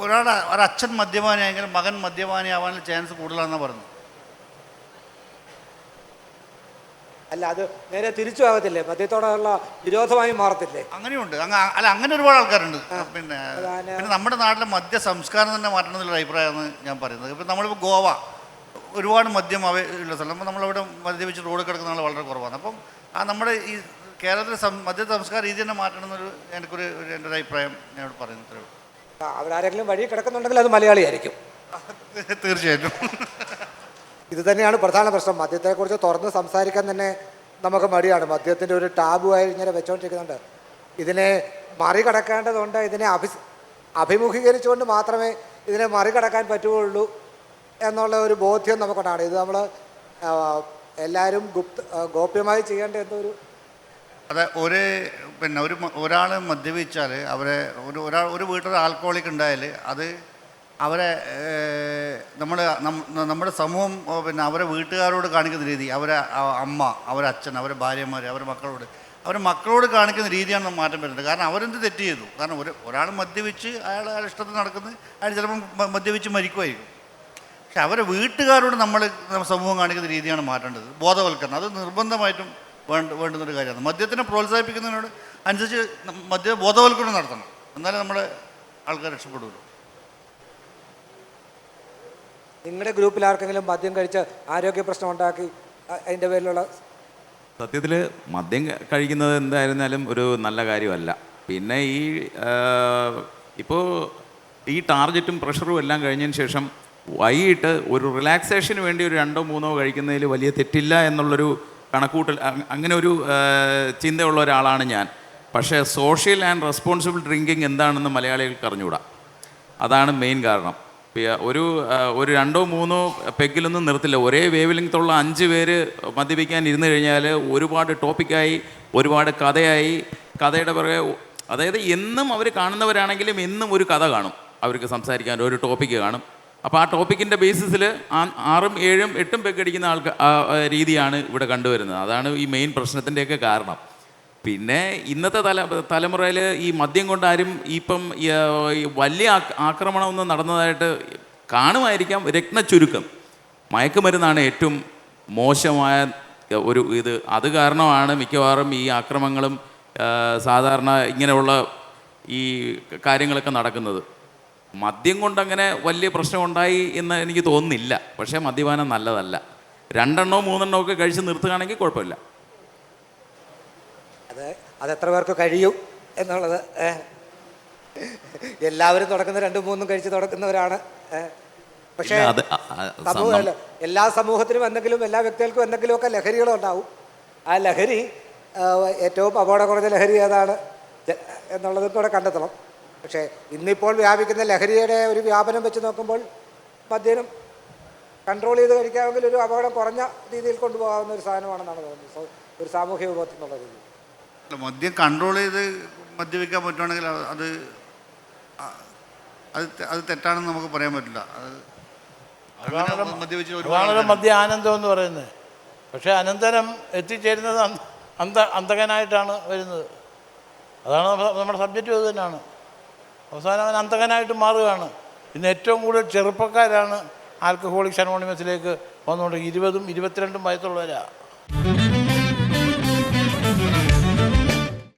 ഒരച്ഛൻ മദ്യപാനിയായെങ്കിൽ മകൻ മദ്യപാനിയാവാനുള്ള ചാൻസ് കൂടുതലാണെന്നാണ് പറയുന്നത്. അല്ല, അത് നേരെ തിരിച്ചു ആകത്തില്ലേ? മദ്യത്തോടുള്ള വിരോധമായി മാറത്തില്ലേ? അങ്ങനെയുണ്ട്. അങ്ങനെ ഒരുപാട് ആൾക്കാരുണ്ട്. പിന്നെ നമ്മുടെ നാട്ടിലെ മദ്യ സംസ്കാരം തന്നെ മാറ്റണം എന്നുള്ള അഭിപ്രായമാണ് ഞാൻ പറയുന്നത്. ഇപ്പം നമ്മളിപ്പോൾ ഗോവ ഒരുപാട് മദ്യം ഉള്ള സ്ഥലം. അപ്പോൾ നമ്മളവിടെ മദ്യപിച്ച് റോഡ് കിടക്കുന്ന ആൾ വളരെ കുറവാണ്. അപ്പം നമ്മുടെ ഈ കേരളത്തിലെ മദ്യ സംസ്കാര രീതി തന്നെ മാറ്റണം എന്നൊരു എൻ്റെ ഒരു അഭിപ്രായം ഞാൻ പറയുന്നത്. അവരാരെങ്കിലും വഴി കിടക്കുന്നുണ്ടെങ്കിൽ അത് മലയാളിയായിരിക്കും തീർച്ചയായിട്ടും. ഇത് തന്നെയാണ് പ്രധാന പ്രശ്നം. മദ്യത്തെക്കുറിച്ച് തുറന്ന് സംസാരിക്കാൻ തന്നെ നമുക്ക് മടിയാണ്. മദ്യത്തിൻ്റെ ഒരു ടാബുവായി ഇങ്ങനെ വെച്ചുകൊണ്ടിരിക്കുന്നുണ്ട്. ഇതിനെ മറികടക്കേണ്ടതുണ്ട്. ഇതിനെ അഭിമുഖീകരിച്ചുകൊണ്ട് മാത്രമേ ഇതിനെ മറികടക്കാൻ പറ്റുകയുള്ളൂ എന്നുള്ള ഒരു ബോധ്യം നമുക്കുണ്ടാണ്. ഇത് നമ്മൾ എല്ലാവരും ഗോപ്യമായി ചെയ്യേണ്ട എന്തൊരു അതെ. ഒരാൾ മദ്യപിച്ചാൽ ഒരു വീട്ടിൽ ആൽക്കഹോളിക് ഉണ്ടായാൽ അത് അവരെ നമ്മുടെ സമൂഹം അവരെ വീട്ടുകാരോട് കാണിക്കുന്ന രീതി, അവരെ അമ്മ, അവരെ അച്ഛൻ, അവരെ ഭാര്യമാർ, അവരെ മക്കളോട് കാണിക്കുന്ന രീതിയാണ് മാറ്റം വരുന്നത്. കാരണം അവരെന്ത് തെറ്റ് ചെയ്തു? കാരണം ഒരാൾ മദ്യപിച്ച് അയാൾ ഇഷ്ടത്തിൽ നടക്കുന്നത്, അയാൾ ചിലപ്പം മദ്യപിച്ച് മരിക്കുമായിരിക്കും. പക്ഷെ അവരെ വീട്ടുകാരോട് സമൂഹം കാണിക്കുന്ന രീതിയാണ് മാറ്റേണ്ടത്. ബോധവൽക്കരണം അത് നിർബന്ധമായിട്ടും വേണ്ടുന്നൊരു കാര്യമാണ്. മദ്യത്തിനെ പ്രോത്സാഹിപ്പിക്കുന്നതിനോട് അനുസരിച്ച് ബോധവൽക്കരണം നടത്തണം. എന്നാലേ നമ്മുടെ ആൾക്കാർ രക്ഷപ്പെടുള്ളൂ. നിങ്ങളുടെ ഗ്രൂപ്പിൽ ആർക്കെങ്കിലും മദ്യം കഴിച്ച് ആരോഗ്യ പ്രശ്നം ഉണ്ടാക്കി അതിൻ്റെ പേരിലുള്ള? സത്യത്തിൽ മദ്യം കഴിക്കുന്നത് എന്തായിരുന്നാലും ഒരു നല്ല കാര്യമല്ല. പിന്നെ ഇപ്പോൾ ഈ ടാർഗറ്റും പ്രഷറും എല്ലാം കഴിഞ്ഞതിന് ശേഷം വൈകിട്ട് ഒരു റിലാക്സേഷന് വേണ്ടി ഒരു 2-3 കഴിക്കുന്നതിൽ വലിയ തെറ്റില്ല എന്നുള്ളൊരു കണക്കൂട്ടൽ, അങ്ങനെ ഒരു ചിന്തയുള്ള ഒരാളാണ് ഞാൻ. പക്ഷേ സോഷ്യൽ ആൻഡ് റെസ്പോൺസിബിൾ ഡ്രിങ്കിങ് എന്താണെന്ന് മലയാളികൾക്ക് അറിഞ്ഞുകൂടാ. അതാണ് മെയിൻ കാരണം. ഒരു 2-3 പെഗ്ഗിലൊന്നും നിർത്തില്ല. ഒരേ വേവ് ലെങ്ത്തുള്ള 5 പേര് മദ്യപിക്കാൻ ഇരുന്ന് കഴിഞ്ഞാൽ ഒരുപാട് ടോപ്പിക്കായി, ഒരുപാട് കഥയായി. കഥയുടെ പുറകെ, അതായത് എന്നും അവർ കാണുന്നവരാണെങ്കിലും എന്നും ഒരു കഥ കാണും. അവർക്ക് സംസാരിക്കാൻ ഒരു ടോപ്പിക്ക് കാണും. അപ്പോൾ ആ ടോപ്പിക്കിൻ്റെ ബേസിസിൽ 6, 7, 8 പെഗ് അടിക്കുന്ന രീതിയാണ് ഇവിടെ കണ്ടുവരുന്നത്. അതാണ് ഈ മെയിൻ പ്രശ്നത്തിൻ്റെയൊക്കെ കാരണം. പിന്നെ ഇന്നത്തെ തലമുറയിൽ ഈ മദ്യം കൊണ്ട് ആരും ഇപ്പം വലിയ ആക്രമണമൊന്നും നടന്നതായിട്ട് കാണുമായിരിക്കാം. രത്നച്ചുരുക്കം. മയക്കുമരുന്നാണ് ഏറ്റവും മോശമായ ഒരു അത് കാരണമാണ് മിക്കവാറും ഈ ആക്രമണങ്ങളും സാധാരണ ഇങ്ങനെയുള്ള ഈ കാര്യങ്ങളൊക്കെ നടക്കുന്നത്. മദ്യം കൊണ്ടങ്ങനെ വലിയ പ്രശ്നമുണ്ടായി എന്ന് എനിക്ക് തോന്നുന്നില്ല. പക്ഷേ മദ്യപാനം നല്ലതല്ല. 2 3 ഒക്കെ കഴിച്ച് നിർത്തുകയാണെങ്കിൽ കുഴപ്പമില്ല. അതെത്ര പേർക്ക് കഴിയും എന്നുള്ളത് എല്ലാവരും തുടക്കുന്ന 2 3 കഴിച്ച് തുടക്കുന്നവരാണ്. പക്ഷേ സമൂഹമല്ല, എല്ലാ സമൂഹത്തിനും എന്തെങ്കിലും, എല്ലാ വ്യക്തികൾക്കും എന്തെങ്കിലുമൊക്കെ ലഹരികളുണ്ടാവും. ആ ലഹരി ഏറ്റവും അപകടം കുറഞ്ഞ ലഹരി ഏതാണ് എന്നുള്ളതും കൂടെ കണ്ടെത്തണം. പക്ഷേ ഇന്നിപ്പോൾ വ്യാപിക്കുന്ന ലഹരിയുടെ ഒരു വ്യാപനം വെച്ച് നോക്കുമ്പോൾ മദ്യം കൺട്രോൾ ചെയ്ത് കഴിക്കാമെങ്കിൽ ഒരു അപകടം കുറഞ്ഞ രീതിയിൽ കൊണ്ടുപോകാവുന്ന ഒരു സാധനമാണെന്നാണ് തോന്നുന്നത്, ഒരു സാമൂഹ്യ വിപത്ത് എന്നുള്ള രീതിയിൽ. മദ്യം കൺട്രോൾ ചെയ്ത് മദ്യപിക്കാൻ പറ്റുവാണെങ്കിൽ അത് തെറ്റാണെന്ന് നമുക്ക് പറയാൻ പറ്റില്ല. അതാണല്ലോ മദ്യ ആനന്ദം എന്ന് പറയുന്നത്. പക്ഷേ അനന്തരം എത്തിച്ചേരുന്നത് അന്തകനായിട്ടാണ് വരുന്നത്. അതാണ് നമ്മുടെ സബ്ജക്റ്റ് അത് തന്നെയാണ്. അവസാനം അവൻ അന്തകനായിട്ട് മാറുകയാണ്. ഇന്ന് ഏറ്റവും കൂടുതൽ ചെറുപ്പക്കാരാണ് ആൽക്കഹോളിക്സ് അനോണിമസിലേക്ക് വന്നുകൊണ്ട് 20 22 വയസ്സുള്ളവരാണ്.